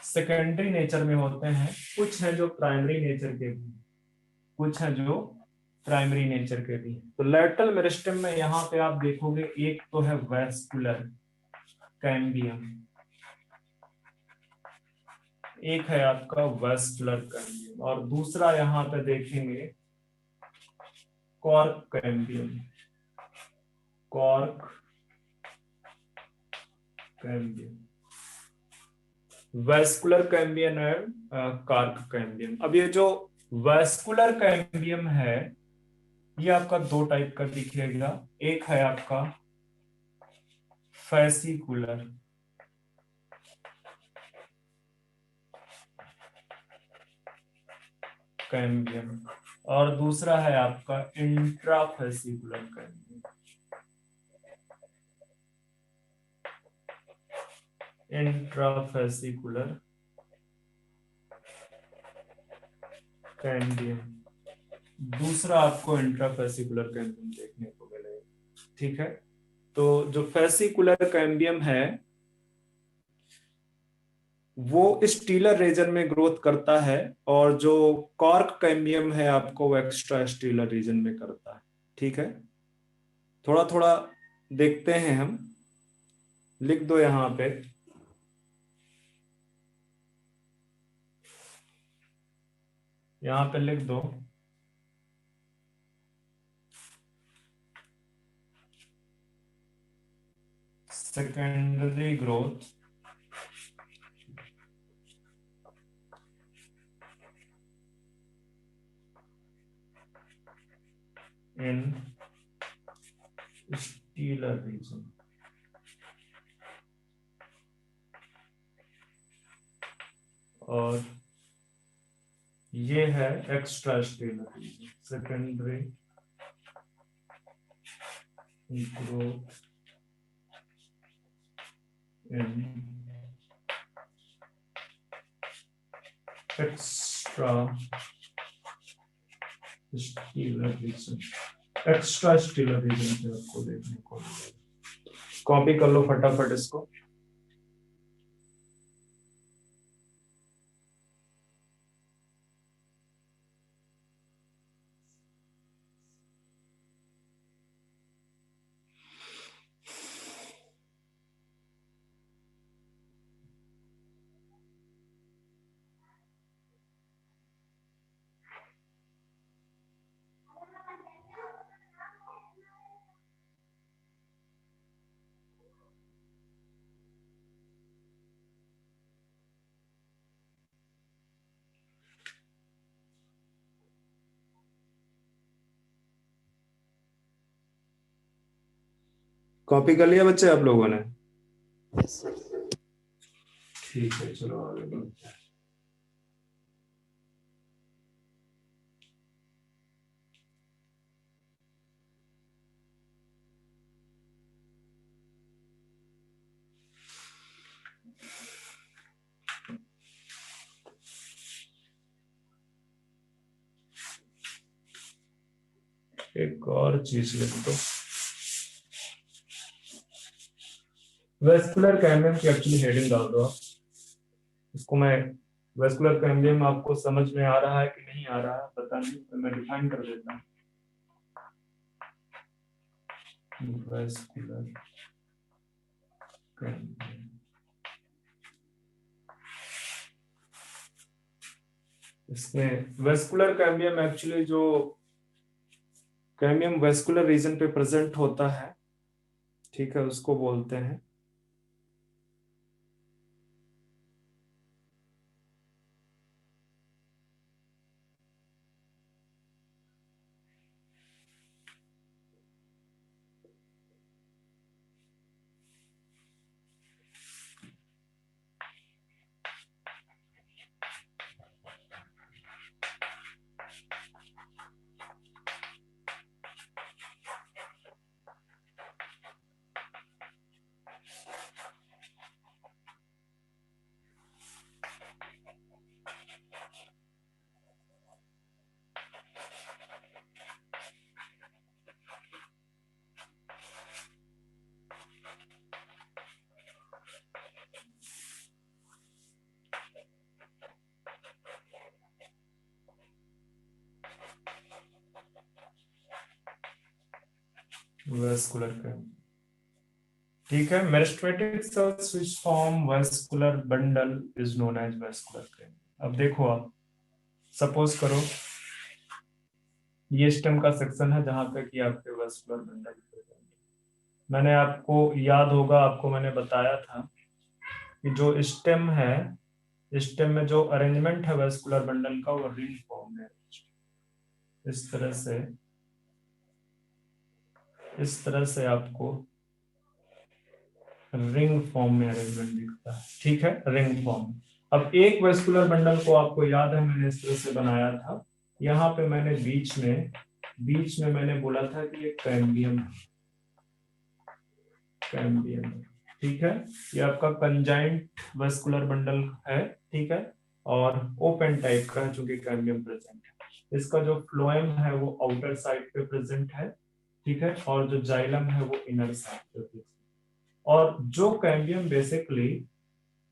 सेकेंडरी नेचर में होते हैं, कुछ है जो प्राइमरी नेचर के भी, कुछ है जो प्राइमरी नेचर के भी। तो लेटरल मेरिस्टेम में यहाँ पे आप देखोगे, एक तो है वेस्कुलर कैम्बियम, एक है आपका वेस्कुलर कैम्बियम, और दूसरा यहाँ पे देखेंगे cork cambium, cork cambium, vascular cambium and cork cambium. अब ये जो वेस्कुलर कैम्बियम है, ये आपका दो टाइप का दिखेगा, एक है आपका फैसिकुलर, कैम्बियम, और दूसरा है आपका इंट्राफेसिकुलर कैम्बियम, इंट्राफेसिकुलर कैम्बियम, दूसरा आपको इंट्राफेसिकुलर कैम्बियम देखने को मिलेगा। ठीक है, तो जो फेसिकुलर कैम्बियम है वो स्टीलर रीजन में ग्रोथ करता है, और जो कॉर्क कैम्बियम है आपको वो एक्स्ट्रा स्टीलर रीजन में करता है। ठीक है, थोड़ा थोड़ा देखते हैं हम, लिख दो यहां पे। यहां पे लिख दो secondary growth in stelar region. और ये है extra stelar region, secondary growth in extra stelar region. Extra stelar region से आपको देखने को मिलेगा। कॉपी कर लो फटाफट इसको। कॉपी कर लिया बच्चे आप लोगों ने? Yes sir. ठीक है, चलो आगे बढ़ते हैं। एक और चीज लिख दो, वेस्कुलर कैम्बियम की एक्चुअली हेडिंग डाल दो आप। इसको मैं, वेस्कुलर कैम्बियम आपको समझ में आ रहा है कि नहीं आ रहा है पता नहीं, तो मैं डिफाइन कर देता हूँ। वेस्कुलर कैम्बियम, इसमें वेस्कुलर कैम्बियम एक्चुअली जो कैम्बियम वेस्कुलर रीजन पे प्रेजेंट होता है, ठीक है, उसको बोलते हैं वेस्कुलर कैम्बियम। ठीक है, meristematic cells which form vascular bundle is known as vascular cambium. अब देखो आप, सपोज करो ये स्टेम का सेक्शन है जहां पे कि आपके वेस्कुलर बंडल, मैंने आपको याद होगा, आपको मैंने बताया था कि जो स्टेम है, स्टेम में जो अरेंजमेंट है वेस्कुलर बंडल का वो रिंग फॉर्म में, इस तरह से आपको रिंग फॉर्म में अरेंजमेंट दिखता है। ठीक है, रिंग फॉर्म। अब एक वेस्कुलर बंडल को आपको याद है मैंने इस तरह से बनाया था, यहाँ पे मैंने बीच में मैंने बोला था कि ये कैम्बियम, ठीक है, ये आपका कंजाइंट वेस्कुलर बंडल है। ठीक है, और ओपन टाइप का है चूंकि कैम्बियम प्रेजेंट है। इसका जो फ्लोएम है वो आउटर साइड पे प्रेजेंट है, ठीक है, और जो जाइलम है वो इनर साइड पे प्रेजेंट। और जो कैम्बियम बेसिकली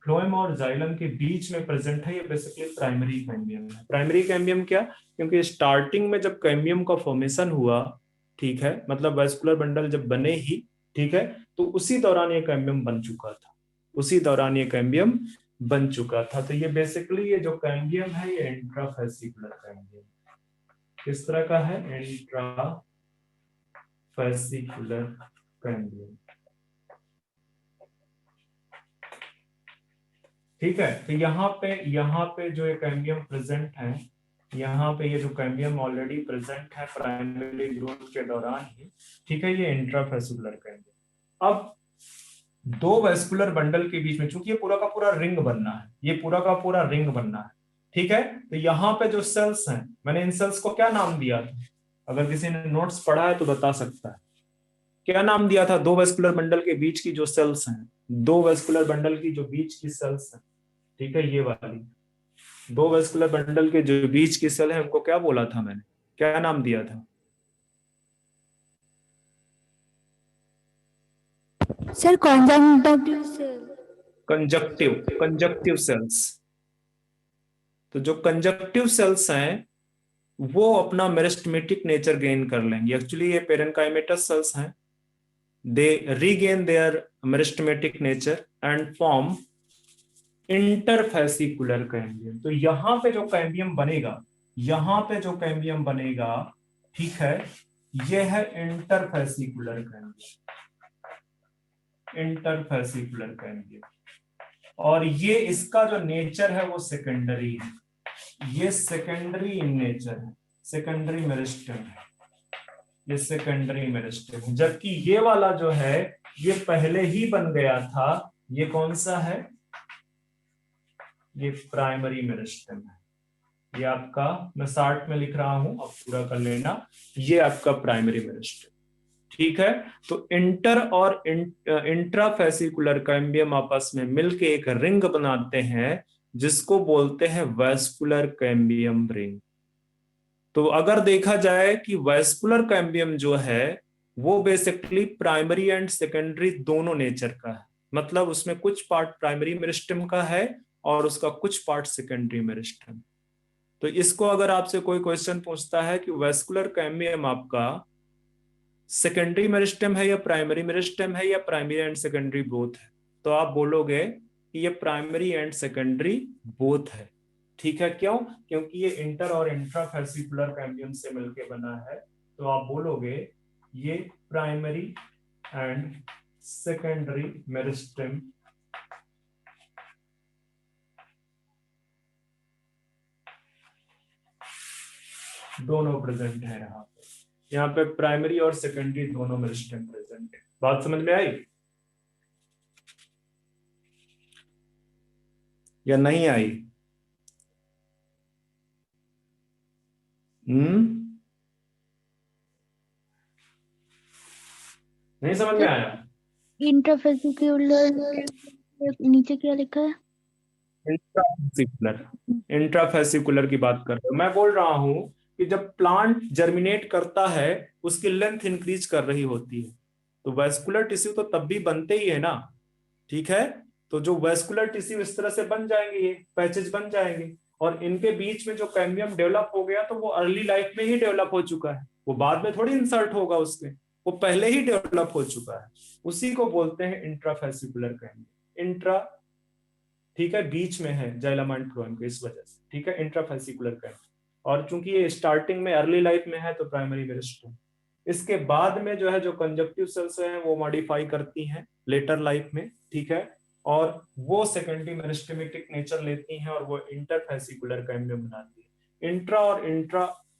फ्लोएम और जाइलम के बीच में प्रेजेंट है, ये बेसिकली प्राइमरी कैम्बियम है। प्राइमरी कैम्बियम क्या? क्योंकि स्टार्टिंग में जब कैम्बियम का फॉर्मेशन हुआ, ठीक है, मतलब वेस्कुलर बंडल जब बने ही, ठीक है, तो उसी दौरान ये कैम्बियम बन चुका था, उसी दौरान ये कैम्बियम बन चुका था। तो ये बेसिकली ये जो कैम्बियम है ये इंट्राफेसिकुलर कैम्बियम किस तरह का है? इंट्राफेसिकुलर कैम्बियम, ठीक है। तो यहाँ पे जो ये कैम्बियम प्रेजेंट है, यहाँ पे ये जो कैम्बियम ऑलरेडी प्रेजेंट है प्राइमरी ग्रोथ के दौरान ही, ठीक है, ये इंट्राफेसिकुलर कैम्बियम। अब दो वेस्कुलर बंडल के बीच में, चूंकि ये पूरा का पूरा रिंग बनना है, ये पूरा का पूरा रिंग बनना है, ठीक है, तो यहाँ पे जो सेल्स हैं, मैंने इन सेल्स को क्या नाम दिया था? अगर किसी ने नोट्स पढ़ा है तो बता सकता है, क्या नाम दिया था? दो वेस्कुलर बंडल के बीच की जो सेल्स हैं, दो वेस्कुलर बंडल की जो बीच की सेल्स हैं, ठीक है, ये वाली दो वेस्कुलर बंडल के जो बीच की सेल है उनको क्या बोला था मैंने? क्या नाम दिया था? Sir conjunctive cell. Conjunctive cells. तो जो कंजक्टिव सेल्स हैं वो अपना मेरिस्टेमेटिक नेचर गेन कर लेंगे। एक्चुअली ये पेरेन्काइमेटस सेल्स हैं, they regain their meristematic nature and form interfascicular cambium. तो यहाँ पे जो कैम्बियम बनेगा, यहाँ पे जो कैम्बियम बनेगा, ठीक है, ये है इंटरफेसिकुलर कैम्बियम, इंटरफेसिकुलर कैम्बियम। और ये इसका जो नेचर है वो सेकेंडरी है, ये सेकेंडरी इन नेचर है, सेकेंडरी मेरिस्टेम है, ये सेकेंडरी मेरिस्टेम है। जबकि ये वाला जो है ये पहले ही बन गया था, ये कौन सा है? ये प्राइमरी मेरिस्टेम है। ये आपका, मैं शार्ट में लिख रहा हूं, अब पूरा कर लेना, ये आपका प्राइमरी मेरिस्टेम, ठीक है। तो इंटर और इंट्राफेसिकुलर कैम्बियम आपस में मिलके एक रिंग बनाते हैं जिसको बोलते हैं वेस्कुलर कैम्बियम रिंग। तो अगर देखा जाए कि वेस्कुलर कैम्बियम जो है वो बेसिकली प्राइमरी एंड सेकेंडरी दोनों नेचर का है, मतलब उसमें कुछ पार्ट प्राइमरी मेरिस्टेम का है और उसका कुछ पार्ट सेकेंडरी मेरिस्टेम। तो इसको अगर आपसे कोई क्वेश्चन पूछता है कि वेस्कुलर कैम्बियम आपका सेकेंडरी मेरिस्टेम है या प्राइमरी मेरिस्टेम है या प्राइमरी एंड सेकेंडरी बोथ है, तो आप बोलोगे कि ये प्राइमरी एंड सेकेंडरी बोथ है, ठीक है। क्यों? क्योंकि ये इंटर और इंट्राफेसिकुलर कैम्बियम से मिलकर बना है, तो आप बोलोगे ये प्राइमरी एंड सेकेंडरी मेरिस्टेम दोनों प्रेजेंट है। यहाँ पे प्राइमरी और सेकेंडरी दोनों मेरिस्टेम प्रेजेंट है। बात समझ में आई या नहीं आई? नहीं समझ में आया? इंटरफेसिकुलर नीचे क्या लिखा है? इंट्राफेसिकुलर, इंट्राफेसिकुलर की बात कर रहे हो। मैं बोल रहा हूं कि जब प्लांट जर्मिनेट करता है उसकी लेंथ इंक्रीज कर रही होती है, तो वेस्कुलर टिश्यू तो तब भी बनते ही है ना, ठीक है। तो जो वेस्कुलर टिश्यू इस तरह से बन जाएंगे, ये पैचेज बन जाएंगे, और इनके बीच में जो कैम्बियम डेवलप हो गया तो वो अर्ली लाइफ में ही डेवलप हो चुका है, वो बाद में थोड़ी इंसर्ट होगा उसके, वो पहले ही डेवलप हो चुका है। उसी को बोलते हैं इंट्राफेसिकुलर कैम्बियम। इंट्रा, ठीक है, बीच में है जाइलम एंड फ्लोएम के, इस वजह से, ठीक है, इंट्राफेसिकुलर कैम्बियम। और चूंकि ये स्टार्टिंग में अर्ली लाइफ में है तो प्राइमरी मेरिस्टेम। इसके बाद में जो है जो कंजक्टिव सेल्स हैं वो मॉडिफाई करती हैं लेटर लाइफ में, ठीक है, और वो सेकेंडरी मेरिस्टेमेटिक नेचर लेती हैं और वो इंटरफेसिकुलर कैम्बियम बनाती है। इंट्रा और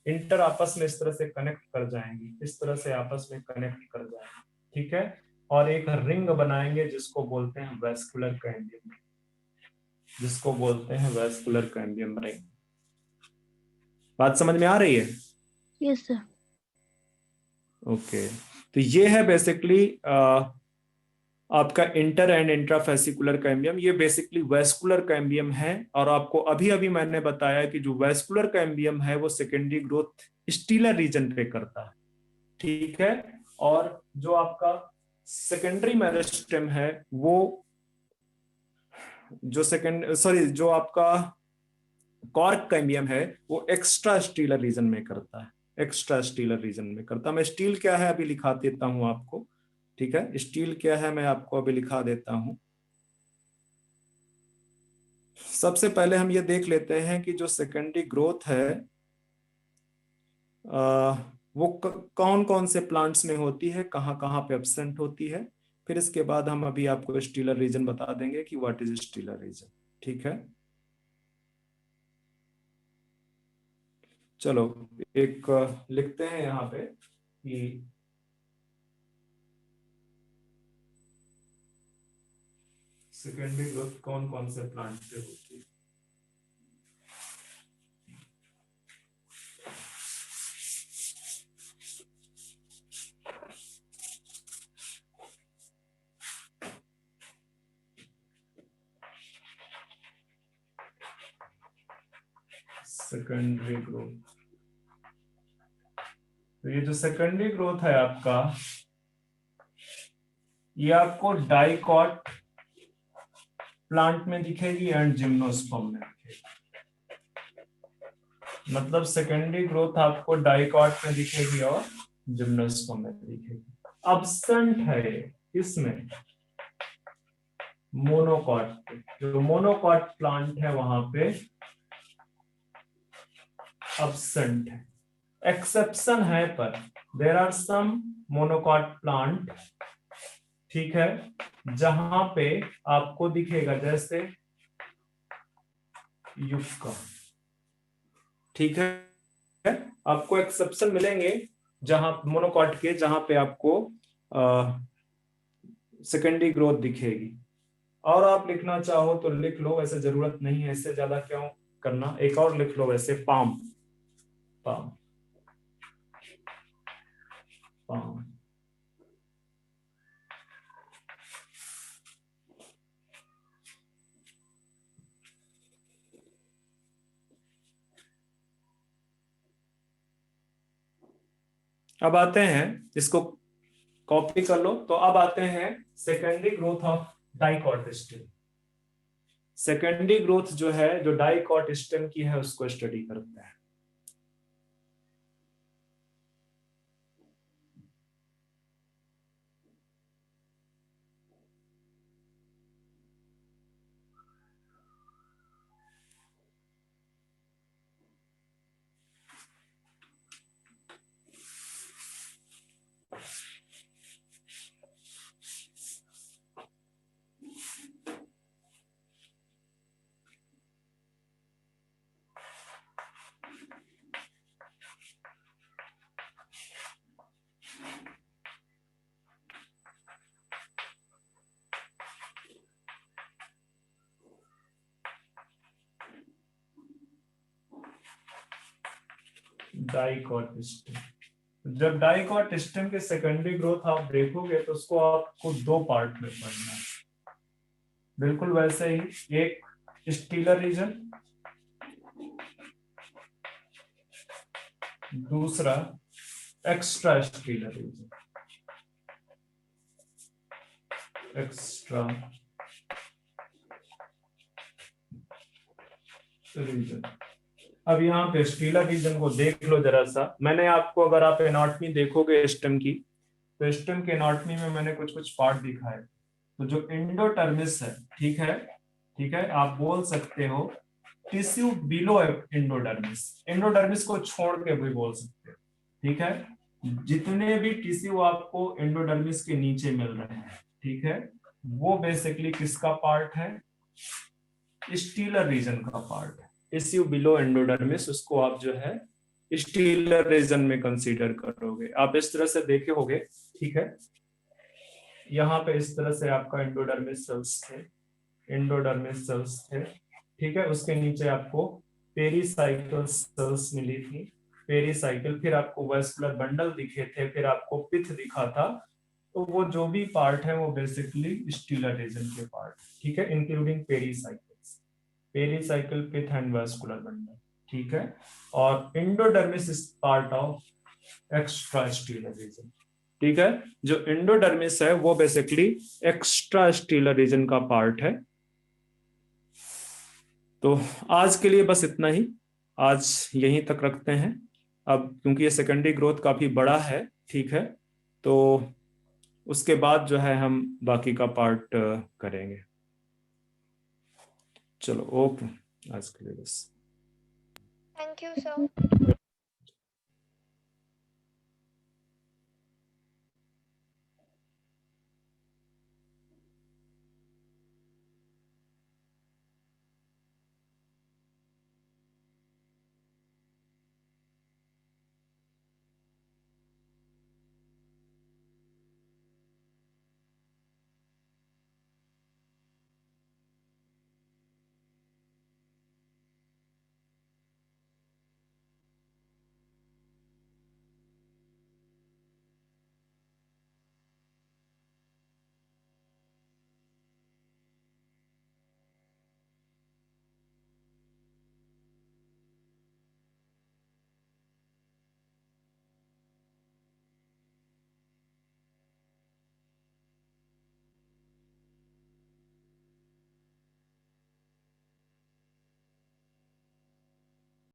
इंटर आपस में इस तरह से कनेक्ट कर जाएंगी, इस तरह से आपस में कनेक्ट कर जाएंगे, ठीक है, और एक रिंग बनाएंगे जिसको बोलते हैं वेस्कुलर कैम्बियम, जिसको बोलते हैं वेस्कुलर कैम्बियम रिंग। बात समझ में आ रही है? Yes sir. ओके, तो ये है बेसिकली आपका इंटर एंड इंट्राफेसिकुलर कैम्बियम, ये बेसिकली वेस्कुलर कैम्बियम है। और आपको अभी अभी मैंने बताया कि जो वेस्कुलर कैम्बियम है वो सेकेंडरी ग्रोथ स्टीलर रीजन पे करता है, ठीक है। और जो आपका सेकेंडरी मेरिस्टेम है वो जो आपका कॉर्क कैम्बियम है वो एक्स्ट्रा स्टीलर रीजन में करता है, एक्स्ट्रा स्टीलर रीजन में करता है। मैं स्टील क्या है अभी लिखा देता हूं आपको, ठीक है। स्टील क्या है मैं आपको अभी लिखा देता हूं। सबसे पहले हम ये देख लेते हैं कि जो सेकेंडरी ग्रोथ है वो कौन कौन से प्लांट्स में होती है, कहाँ कहाँ पे एब्सेंट होती है। फिर इसके बाद हम अभी आपको स्टीलर रीजन बता देंगे कि व्हाट इज स्टीलर रीजन, ठीक है। चलो एक लिखते हैं यहाँ पे कि सेकेंडरी ग्रोथ कौन कौन से प्लांट पे होती है। सेकेंडरी ग्रोथ, तो ये जो सेकेंडरी ग्रोथ है आपका, ये आपको डाइकॉट प्लांट में दिखेगी एंड जिम्नोस्पर्म में दिखेगी। मतलब सेकेंडरी ग्रोथ आपको डाइकॉट में दिखेगी और जिम्नोस्पर्म में दिखेगी। अब्सेंट है इसमें मोनोकॉट पे, जो मोनोकॉट प्लांट है वहां पे अब्सेंट है। एक्सेप्शन है पर there are some monocot plant, ठीक है, जहां पे आपको दिखेगा जैसे युक्का, ठीक है। आपको एक्सेप्शन मिलेंगे जहां मोनोकॉट के, जहां पे आपको सेकेंडरी ग्रोथ दिखेगी। और आप लिखना चाहो तो लिख लो, वैसे जरूरत नहीं है, इससे ज्यादा क्यों करना। एक और लिख लो वैसे, पाम, पाम, पाम। अब आते हैं, इसको कॉपी कर लो। तो अब आते हैं secondary growth of dicot stem. Secondary growth जो है, जो डाइकॉट स्टेम की है, उसको स्टडी करते हैं। डाइकॉट स्टेम, जब डाइकॉट स्टेम के सेकेंडरी ग्रोथ आप देखोगे तो उसको आपको दो पार्ट में पढ़ना है, बिल्कुल वैसे ही। एक स्टीलर रीजन, दूसरा extra stelar region, extra region. अब यहाँ पे स्टीलर रीजन को देख लो जरा सा। मैंने आपको, अगर आप एनाटॉमी देखोगे स्टेम की, तो स्टेम के एनाटॉमी में मैंने कुछ कुछ पार्ट दिखाए। तो जो एंडोडर्मिस है, ठीक है, ठीक है, आप बोल सकते हो टिश्यू बिलो एंडोडर्मिस, एंडोडर्मिस को छोड़ के भी बोल सकते हो, ठीक है। जितने भी टिश्यू आपको एंडोडर्मिस के नीचे मिल रहे हैं, ठीक है, वो बेसिकली किसका पार्ट है, स्टीलर रीजन का पार्ट है। टिश्यू बिलो एंडोडर्मिस, उसको आप जो है स्टीलर रीजन में कंसीडर करोगे। आप इस तरह से देखे होगे, ठीक है। यहाँ पे इस तरह से आपका एंडोडर्मिस सेल्स थे, एंडोडर्मिस सेल्स थे, ठीक है। उसके नीचे आपको पेरीसाइकल सेल्स मिली थी, पेरीसाइकल। फिर आपको वेस्कुलर बंडल दिखे थे, फिर आपको पिथ दिखा था, तो वो जो भी पार्ट है वो बेसिकली स्टीलर रीजन के पार्ट, ठीक है, including pericycle pith and vascular bundle, ठीक है। और endodermis is part of extra stelar region, ठीक है। जो एंडोडर्मिस है वो बेसिकली एक्स्ट्रा स्टीलर रीजन का पार्ट है। तो आज के लिए बस इतना ही, आज यहीं तक रखते हैं। अब क्योंकि ये सेकेंडरी ग्रोथ काफी बड़ा है, ठीक है, तो उसके बाद जो है हम बाकी का पार्ट करेंगे। चलो ओके, आज के लिए बस। Thank you, sir.